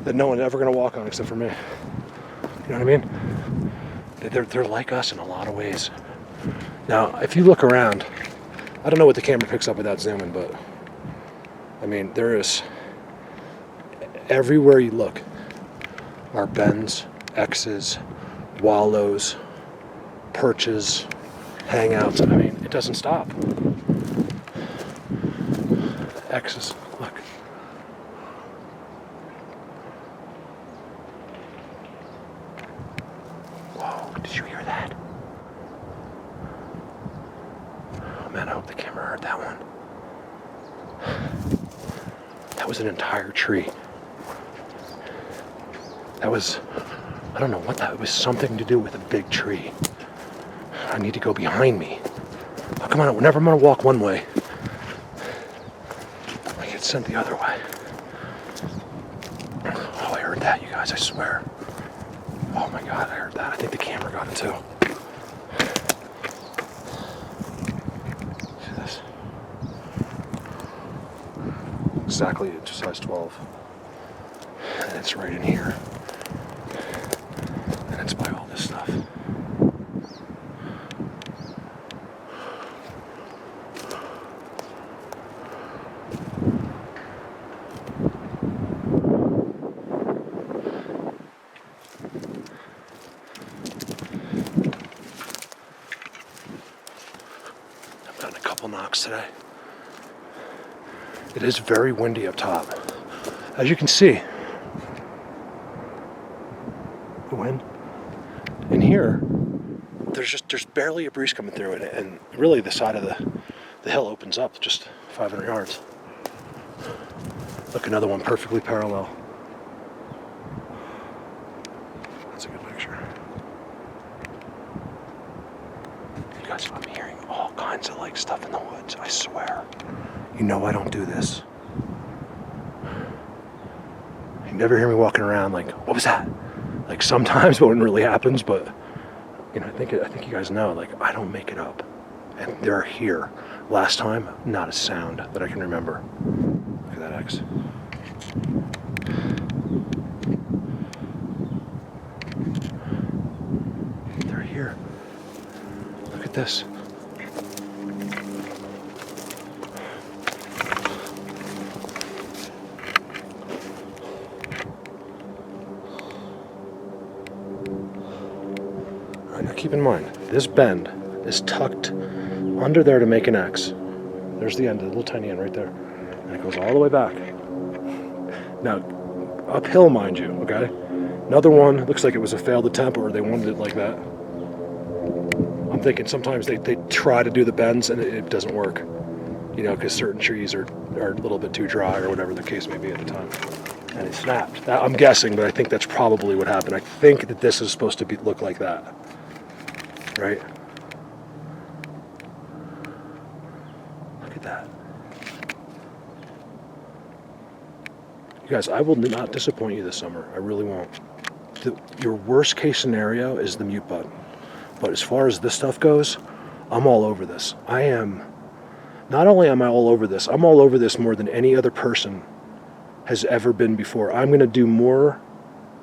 that no one's ever going to walk on except for me. You know what I mean? They're like us in a lot of ways. Now, if you look around, I don't know what the camera picks up without zooming, but I mean, there is, everywhere you look are bends, X's, wallows, perches, hangouts. I mean, it doesn't stop. X's, look. Whoa, did you hear that? Oh man, I hope the camera heard that one. That was an entire tree. That was, I don't know what that was, something to do with a big tree. I need to go behind me. Oh, come on, whenever I'm gonna walk one way, I get sent the other way. Oh, I heard that, you guys, I swear. Oh my God, I heard that. I think the camera got it too. See this? Exactly, it's size 12. And it's right in here. And it's by all this stuff. I've gotten a couple knocks today. It is very windy up top. As you can see, the wind in here, there's barely a breeze coming through it, and really the side of the hill opens up just 500 yards. Look, another one perfectly parallel. That's a good picture. You guys, I'm hearing all kinds of like stuff in the woods, I swear. You know I don't do this. You never hear me walking around like, what was that? Like sometimes when it really happens, but you know, I think you guys know, like I don't make it up. And they're here. Last time, not a sound that I can remember. Look at that X. They're here. Look at this. Now keep in mind, this bend is tucked under there to make an X. There's the end, the little tiny end right there. And it goes all the way back. Now, uphill, mind you, okay? Another one, looks like it was a failed attempt or they wanted it like that. I'm thinking sometimes they try to do the bends and it doesn't work. You know, because certain trees are a little bit too dry or whatever the case may be at the time. And it snapped. I'm guessing, but I think that's probably what happened. I think that this is supposed to look like that. Right? Look at that. You guys, I will not disappoint you this summer. I really won't. Your worst case scenario is the mute button. But as far as this stuff goes, I'm all over this. Not only am I all over this, I'm all over this more than any other person has ever been before. I'm going to do more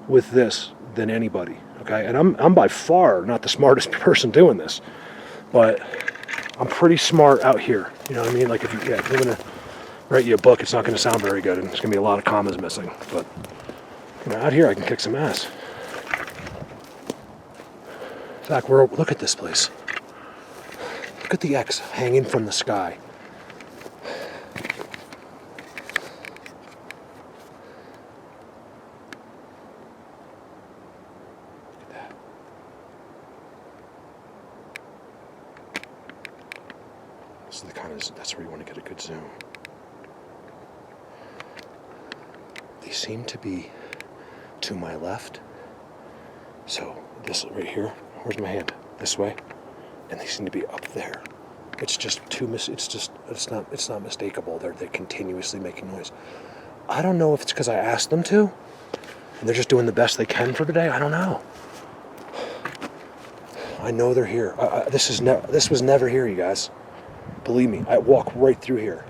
with this than anybody. Okay, and I'm by far not the smartest person doing this, but I'm pretty smart out here. You know what I mean? Like if you're going to write you a book, it's not going to sound very good, and there's going to be a lot of commas missing. But you know, out here, I can kick some ass. In fact, look at this place. Look at the X hanging from the sky. So that's where you want to get a good zoom. They seem to be to my left. So this right here, where's my hand? This way, and they seem to be up there. It's just it's not mistakable. They're continuously making noise. I don't know if it's because I asked them to, and they're just doing the best they can for today. I don't know. I know they're here. This was never here, you guys. Believe me, I walk right through here.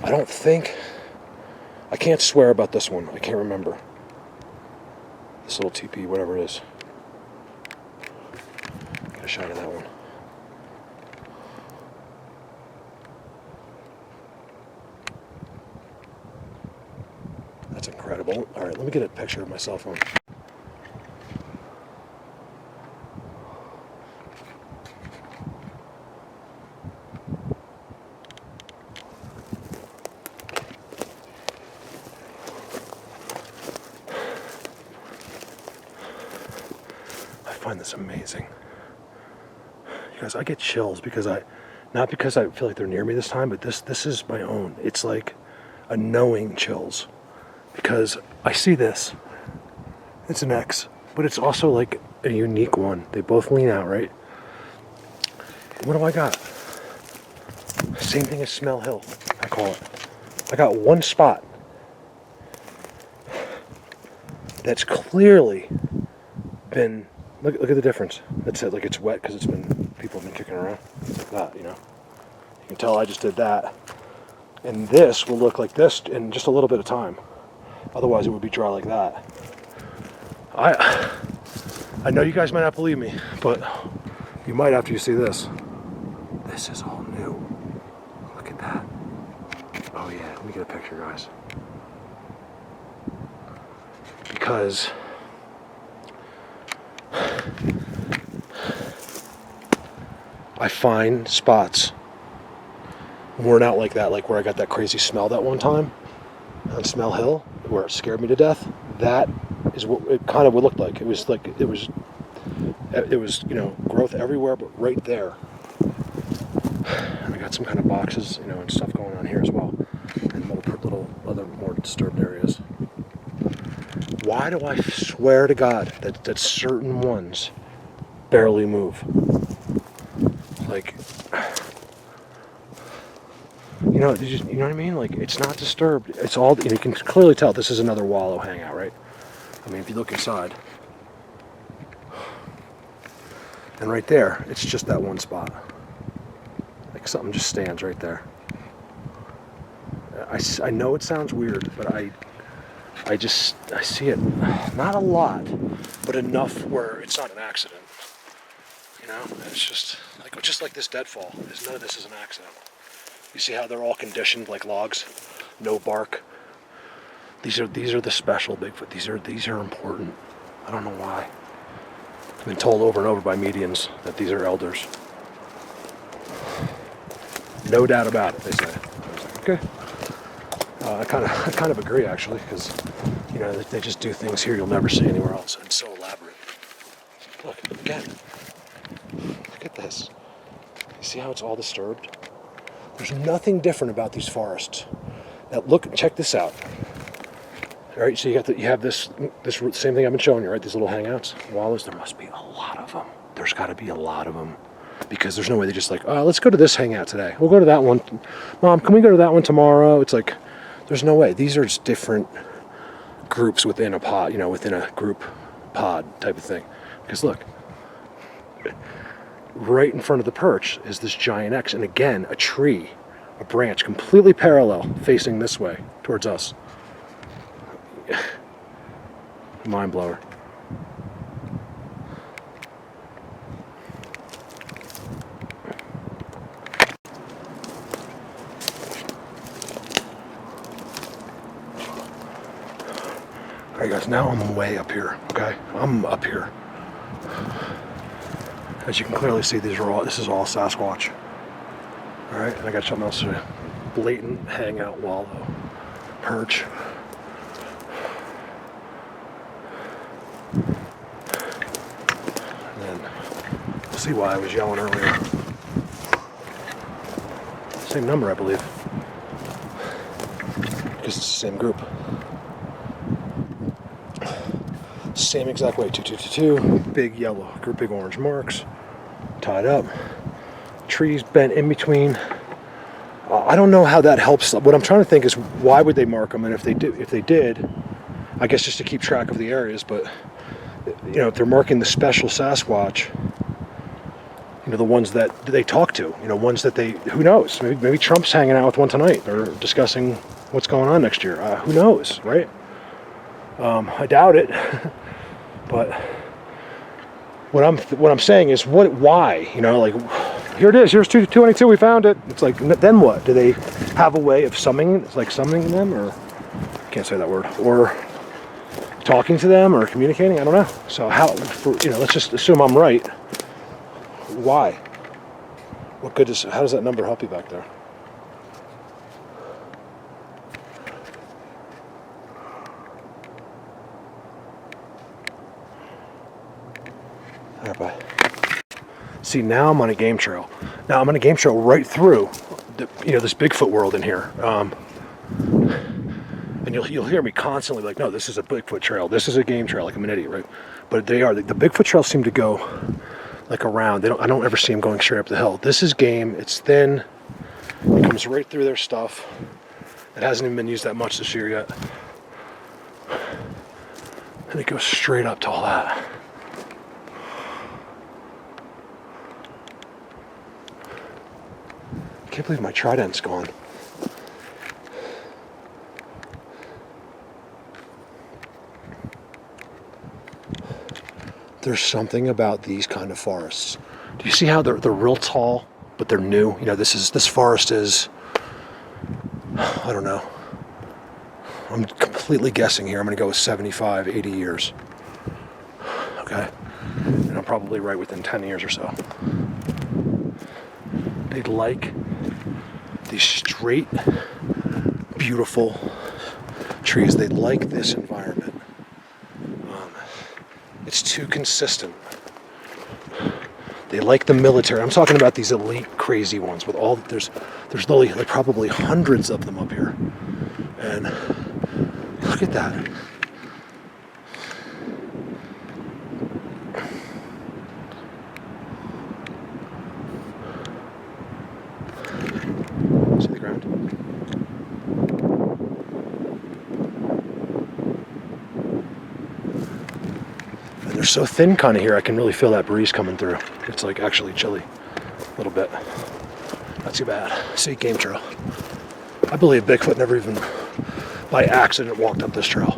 I can't swear about this one. I can't remember. This little TP, whatever it is. Get a shot of that one. That's incredible. All right, let me get a picture of my cell phone. I find this amazing. You guys, I get chills because not because I feel like they're near me this time, but this is my own. It's like a knowing chills. Because I see this. It's an X, but it's also like a unique one. They both lean out, right? What do I got? Same thing as Smell Hill, I call it. I got one spot that's clearly been, look at the difference. That's it, like it's wet because people have been kicking around. Like that, you know. You can tell I just did that. And this will look like this in just a little bit of time. Otherwise it would be dry like that. I know you guys might not believe me, but you might after you see this. This is all new. Look at that. Oh yeah, let me get a picture, guys. Because I find spots worn out like that, like where I got that crazy smell that one time on Smell Hill, where it scared me to death. That is what it kind of would look like. It was, you know, growth everywhere, but right there. And I got some kind of boxes, you know, and stuff going on here as well, and little other more disturbed areas. Why do I swear to God that certain ones barely move? Like, you know what I mean? Like, it's not disturbed. It's all, you can clearly tell this is another wallow hangout, right? I mean, if you look inside, and right there, it's just that one spot. Like something just stands right there. I know it sounds weird, but I see it, not a lot, but enough where it's not an accident. You know, it's just like this deadfall. None of this is an accident. You see how they're all conditioned like logs, no bark. These are the special Bigfoot. These are important. I don't know why. I've been told over and over by medians that these are elders. No doubt about it, they say. I was like, okay. I kind of agree actually, because you know they just do things here you'll never see anywhere else. It's so elaborate. Look again. Look at this. You see how it's all disturbed? There's nothing different about these forests. Now look, check this out. All right, so you have this same thing I've been showing you, right? These little hangouts, wallows. There must be a lot of them. There's got to be a lot of them, because there's no way they just like, oh, let's go to this hangout today. We'll go to that one. Mom, can we go to that one tomorrow? It's like, there's no way. These are just different groups within a pod, you know, within a group pod type of thing. Because look, right in front of the perch is this giant X, and again, a tree, a branch completely parallel facing this way towards us. Mind blower. All right, guys, now I'm way up here, okay? I'm up here. As you can clearly see, this is all Sasquatch. All right, and I got something else to blatant hangout wallow, perch. And then, you'll see why I was yelling earlier. Same number, I believe. Because it's the same group. Same exact way, 2222, big yellow, big orange marks, tied up, trees bent in between. I don't know how that helps. What I'm trying to think is why would they mark them, and if they did, I guess just to keep track of the areas. But you know, if they're marking the special Sasquatch, you know, the ones that they talk to, you know, ones that they, who knows? Maybe Trump's hanging out with one tonight. They're discussing what's going on next year. Who knows, right? I doubt it. But what I'm saying is, why? You know, like, here it is. Here's 222. We found it. It's like, then what? Do they have a way of summoning them, or I can't say that word, or talking to them, or communicating? I don't know. So let's just assume I'm right. Why? What good is? How does that number help you back there? All right, bye. See, now I'm on a game trail. Now I'm on a game trail right through, this Bigfoot world in here. And you'll hear me constantly like, no, this is a Bigfoot trail. This is a game trail. Like, I'm an idiot, right? But they are. The Bigfoot trails seem to go like around. I don't ever see them going straight up the hill. This is game. It's thin. It comes right through their stuff. It hasn't even been used that much this year yet. And it goes straight up to all that. I can't believe my trident's gone. There's something about these kind of forests. Do you see how they're real tall, but they're new? You know, this forest is, I don't know. I'm completely guessing here. I'm going to go with 75, 80 years. Okay. And I'm probably right within 10 years or so. They like these straight, beautiful trees. They like this environment. It's too consistent. They like the military. I'm talking about these elite, crazy ones with all. There's literally like probably hundreds of them up here, and look at that. See the ground? They're so thin kind of here, I can really feel that breeze coming through. It's like actually chilly a little bit. Not too bad. See, game trail. I believe Bigfoot never even by accident walked up this trail,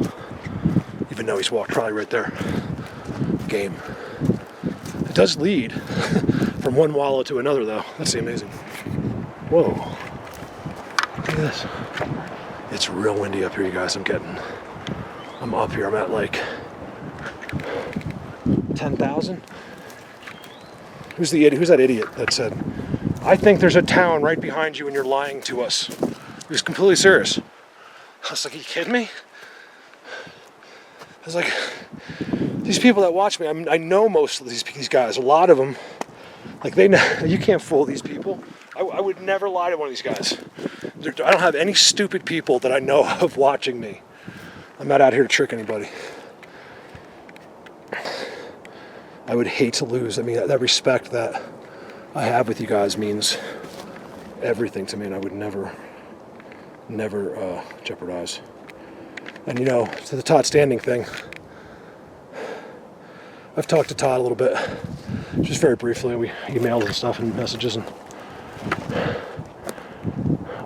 even though he's walked probably right there. Game. It does lead from one wallow to another though. That's amazing. Whoa. Look at this. It's real windy up here, you guys. I'm up here. I'm at like 10,000? Who's that idiot that said, I think there's a town right behind you and you're lying to us? He was completely serious. I was like, are you kidding me? I was like, these people that watch me, I know most of these guys, a lot of them, like they know, you can't fool these people. I would never lie to one of these guys. I don't have any stupid people that I know of watching me. I'm not out here to trick anybody. I would hate to lose. I mean, that respect that I have with you guys means everything to me, and I would never jeopardize. And you know, to the Todd Standing thing, I've talked to Todd a little bit, just very briefly. We emailed and stuff and messages, and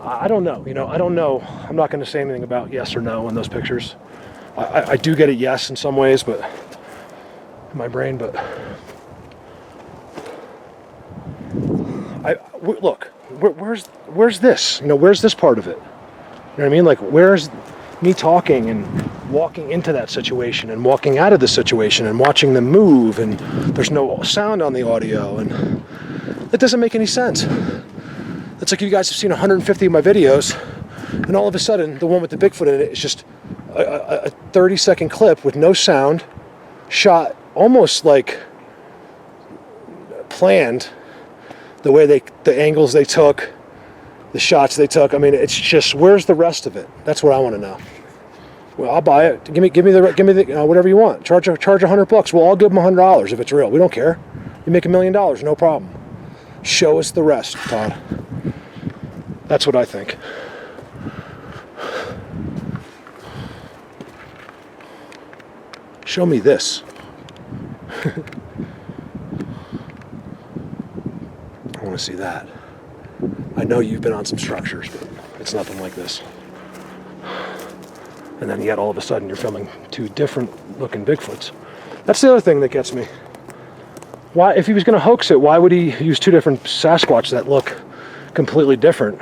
I don't know. You know, I don't know. I'm not going to say anything about yes or no in those pictures. I do get a yes in some ways, but in my brain, but look, where's this? You know, where's this part of it? You know what I mean? Like, where's me talking and walking into that situation and walking out of the situation and watching them move, and there's no sound on the audio, and it doesn't make any sense. It's like you guys have seen 150 of my videos, and all of a sudden, the one with the Bigfoot in it is just a 30-second clip with no sound, shot almost like planned, the way the angles they took, the shots they took. I mean, it's just, where's the rest of it? That's what I want to know. Well, I'll buy it. Give me the whatever you want. Charge $100. Well, I'll give them $100 if it's real. We don't care. You make $1 million, no problem. Show us the rest, Todd. That's what I think. Show me this. I want to see that. I know you've been on some structures, but it's nothing like this. And then yet all of a sudden you're filming two different looking Bigfoots. That's the other thing that gets me. Why, if he was going to hoax it, why would he use two different Sasquatch that look completely different?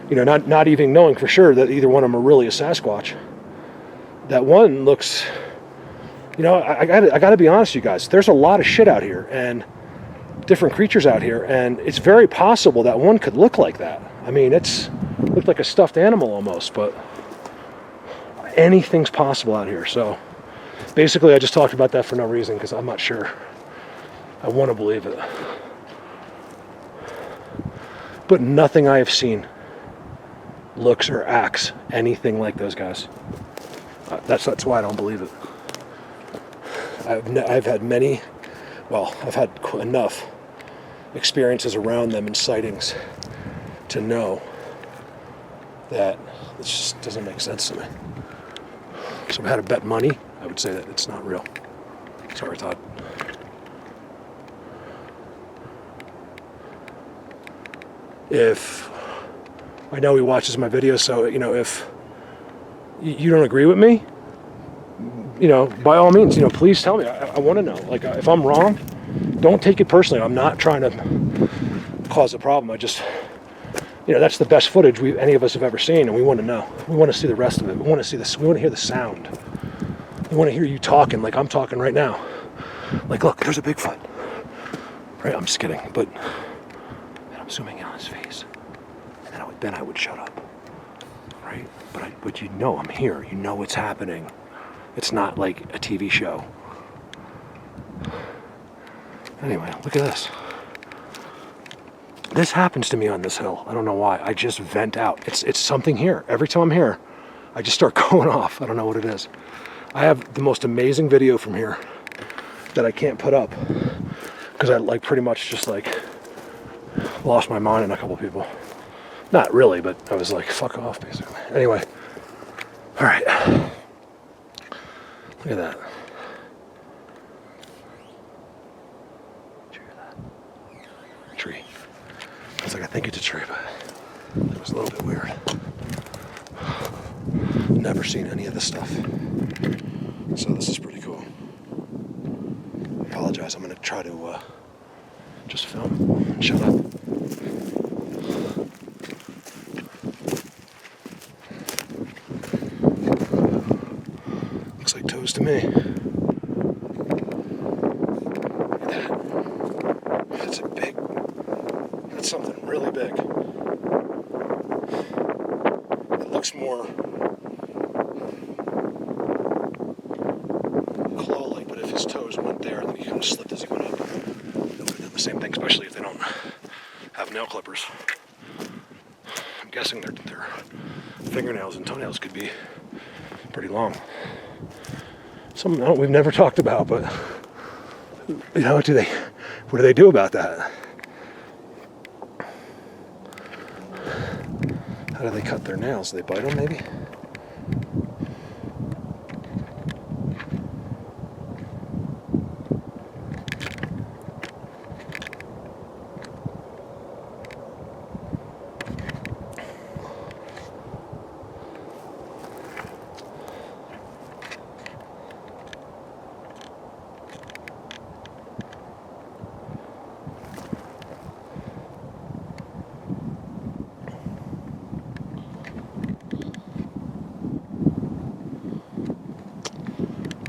You know, not even knowing for sure that either one of them are really a Sasquatch. That one looks, you know, I got to be honest with you guys. There's a lot of shit out here and different creatures out here, and it's very possible that one could look like that. I mean, it's looked like a stuffed animal almost, but anything's possible out here. So basically I just talked about that for no reason because I'm not sure. I want to believe it. But nothing I have seen looks or acts anything like those guys. That's why I don't believe it. I've had many, well, I've had enough experiences around them and sightings to know that it just doesn't make sense to me. So if I had to bet money, I would say that it's not real. Sorry, Todd. If I know he watches my videos, so you know, if you don't agree with me, you know, by all means, you know, please tell me. I want to know. Like, if I'm wrong, don't take it personally. I'm not trying to cause a problem. I just, you know, that's the best footage any of us have ever seen, and we want to know. We want to see the rest of it. We want to see this. We want to hear the sound. We want to hear you talking like I'm talking right now. Like, look, there's a Bigfoot. Right? I'm just kidding, but I'm zooming in on his face, and then I would shut up. Right? But you know I'm here. You know what's happening. It's not like a TV show. Anyway, look at this. This happens to me on this hill. I don't know why. I just vent out. It's something here. Every time I'm here, I just start going off. I don't know what it is. I have the most amazing video from here that I can't put up because I like pretty much just like lost my mind on a couple people. Not really, but I was like, fuck off, basically. Anyway, all right. Look at that. Did you hear that? Tree. I was like, I think it's a tree, but it was a little bit weird. Never seen any of this stuff. So this is pretty cool. I apologize. I'm going to try to just film and shut up. Looks like toes to me. Look at that. That's a big, that's something really big. It looks more claw-like, but if his toes went there and then he kind of slipped as he went up, it would have done the same thing, especially if they don't have nail clippers. I'm guessing their fingernails and toenails could be pretty long. Something we've never talked about, but you know, what do they do about that? How do they cut their nails? Do they bite them, maybe?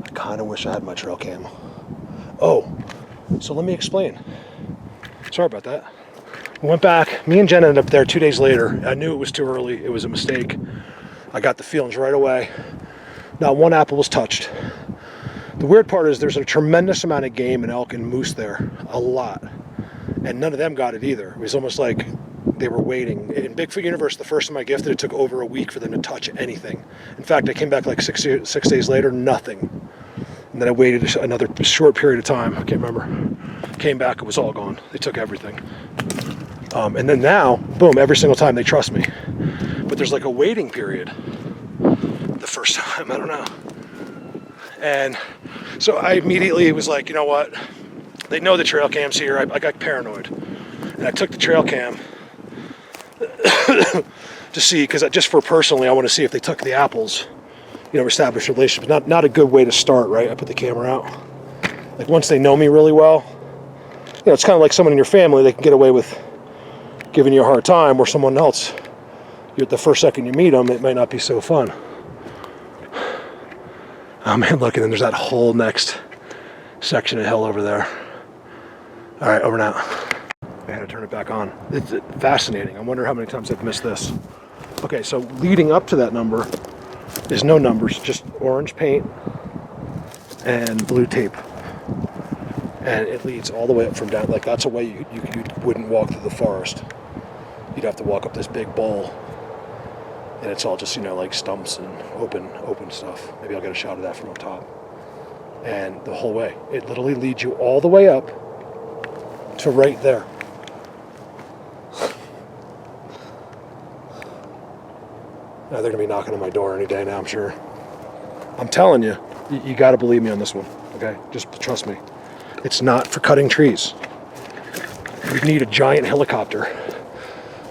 I kind of wish I had my trail cam. Oh, so let me explain. Sorry about that. We went back. Me and Jen ended up there 2 days later. I knew it was too early. It was a mistake. I got the feelings right away. Not one apple was touched. The weird part is there's a tremendous amount of game and elk and moose there. A lot. And none of them got it either. It was almost like they were waiting. In Bigfoot Universe, the first time I gifted, it took over a week for them to touch anything. In fact, I came back like 6 days later, nothing. And then I waited another short period of time, I can't remember. Came back, it was all gone. They took everything. And then now, boom, every single time they trust me. But there's like a waiting period. The first time, I don't know. And so I immediately was like, you know what? They know the trail cam's here. I got paranoid. And I took the trail cam to see, because just for personally, I want to see if they took the apples, you know, establish a relationship. Not a good way to start, right? I put the camera out. Like once they know me really well, you know, it's kind of like someone in your family, they can get away with giving you a hard time, or someone else, the first second you meet them, it might not be so fun. Oh man, look, and then there's that whole next section of hill over there. All right, over now. I had to turn it back on. It's fascinating. I wonder how many times I've missed this. Okay, so leading up to that number is no numbers, just orange paint and blue tape. And it leads all the way up from down. Like that's a way you wouldn't walk through the forest. You'd have to walk up this big bowl. And it's all just, you know, like stumps and open stuff. Maybe I'll get a shot of that from up top. And the whole way, it literally leads you all the way up to right there. Now they're gonna be knocking on my door any day now, I'm sure. I'm telling you, you gotta believe me on this one, okay? Just trust me. It's not for cutting trees. You'd need a giant helicopter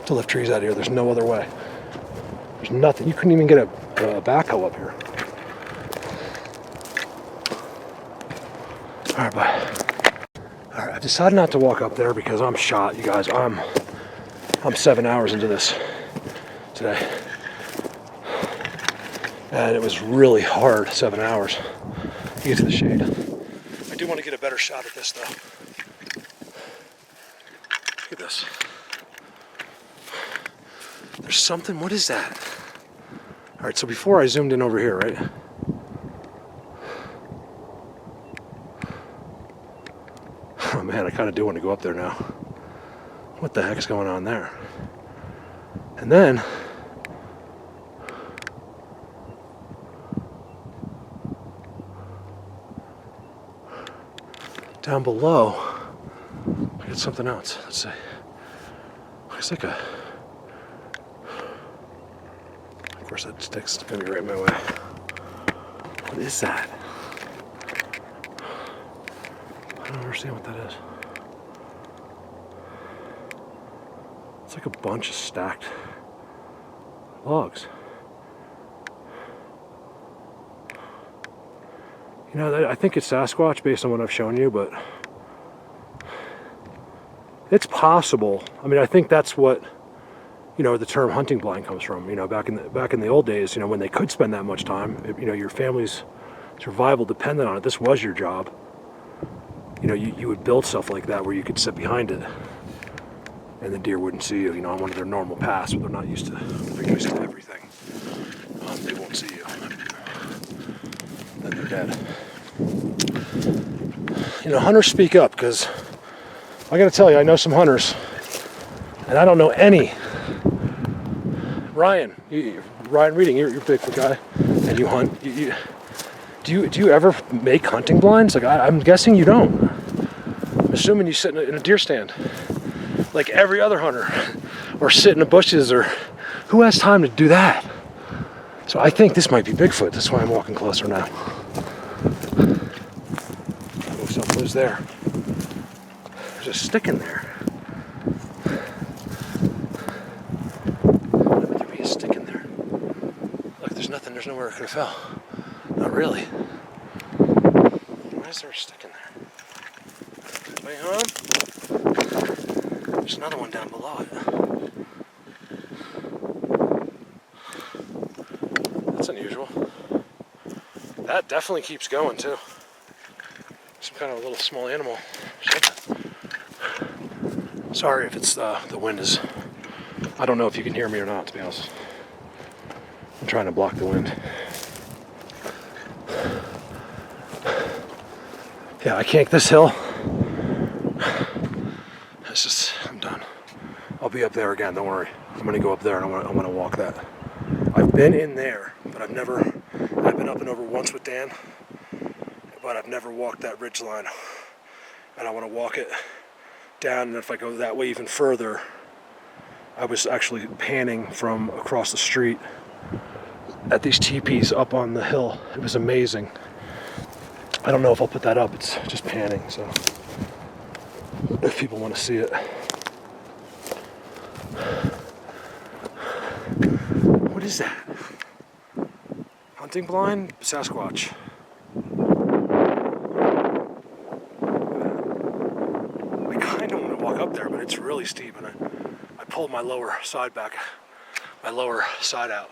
to lift trees out of here. There's no other way. There's nothing. You couldn't even get a backhoe up here. All right, bye. All right, I've decided not to walk up there because I'm shot, you guys. I'm 7 hours into this today. And it was really hard, 7 hours to get to the shade. I do want to get a better shot at this though. Look at this. There's something, what is that? All right, so before I zoomed in over here, right? Oh man, I kind of do want to go up there now. What the heck is going on there? And then, down below, I got something else. Let's see. Looks like a... Of course, that stick's gonna be right my way. What is that? I don't understand what that is. It's like a bunch of stacked logs. You know, I think it's Sasquatch based on what I've shown you, but it's possible. I mean, I think that's what, you know, the term hunting blind comes from. You know, back in the old days, you know, when they could spend that much time, you know, your family's survival depended on it. This was your job. You know, you would build stuff like that where you could sit behind it, and the deer wouldn't see you. You know, on one of their normal paths, but they're not used to. They're used to everything. They won't see you. Then they're dead. You know, hunters speak up, because I got to tell you, I know some hunters, and I don't know any. Ryan Reading, you're a Bigfoot guy, and you hunt. Do you ever make hunting blinds? Like I'm guessing you don't. I'm assuming you sit in a deer stand, like every other hunter, or sit in the bushes, or who has time to do that? So I think this might be Bigfoot. That's why I'm walking closer now. Oh, something was there. There's a stick in there. Why would there be a stick in there? Look, there's nothing. There's nowhere it could have fell. Not really. Why is there a stick in there? Wait, huh? There's another one down below it. That's unusual. That definitely keeps going too. Some kind of a little small animal or something. Sorry if it's the wind is... I don't know if you can hear me or not, to be honest. I'm trying to block the wind. Yeah, I canked this hill. It's just, I'm done. be up there again, don't worry. I'm gonna go up there and I wanna walk that. I've been in there, but I've been up and over once with Dan, but I've never walked that ridge line. And I wanna walk it down, and if I go that way even further, I was actually panning from across the street at these teepees up on the hill. It was amazing. I don't know if I'll put that up, it's just panning, so if people want to see it. What is that? Hunting blind? Sasquatch. I kind of want to walk up there, but it's really steep, and I pulled my lower side back, my lower side out.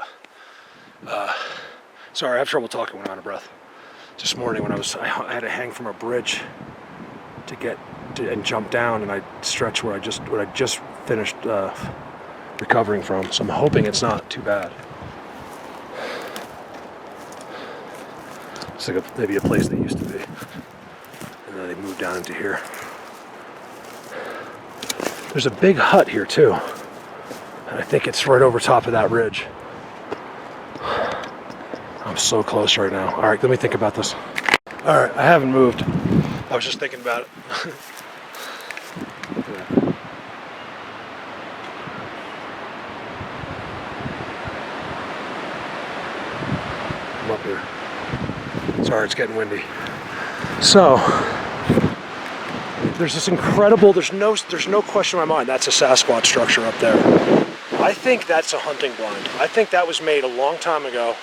Sorry, I have trouble talking when I'm out of breath. This morning when I had to hang from a bridge to get to, and jump down, and I stretched where I just finished recovering from. So I'm hoping it's not too bad. It's like maybe a place they used to be, and then they moved down into here. There's a big hut here too, and I think it's right over top of that ridge. I'm so close right now. All right, let me think about this. All right, I haven't moved. I was just thinking about it. I'm up here. Sorry, it's getting windy. So, there's this incredible, there's no question in my mind, that's a Sasquatch structure up there. I think that's a hunting blind. I think that was made a long time ago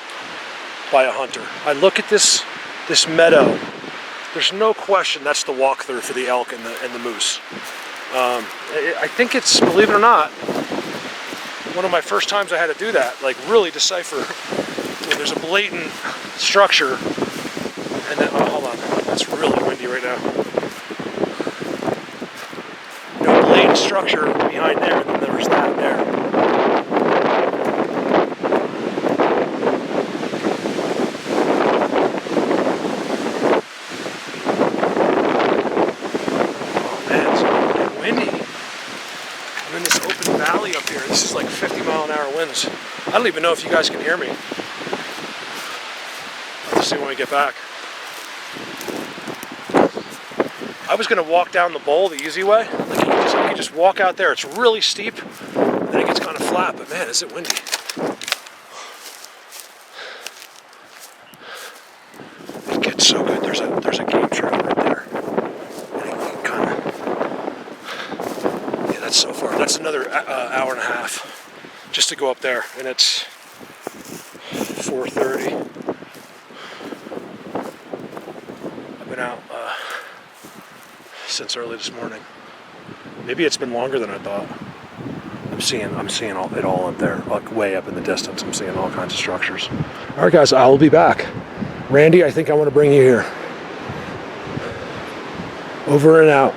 by a hunter. I look at this meadow. There's no question that's the walkthrough for the elk and the moose. I think it's, believe it or not, one of my first times I had to do that, like really decipher. There's a blatant structure, and then, oh, hold on, it's really windy right now. Blatant structure behind there, and then there was that there. Up here. This is like 50-mile-an-hour winds. I don't even know if you guys can hear me. I'll have to see when we get back. I was going to walk down the bowl the easy way. Like you can just walk out there. It's really steep, and then it gets kind of flat, but man, is it windy. It gets so good. There's a game trail right there. That's so far. That's another hour and a half just to go up there, and it's 4:30. I've been out since early this morning. Maybe it's been longer than I thought. I'm seeing it all up there, like way up in the distance. I'm seeing all kinds of structures. All right, guys, I will be back. Randy, I think I want to bring you here. Over and out.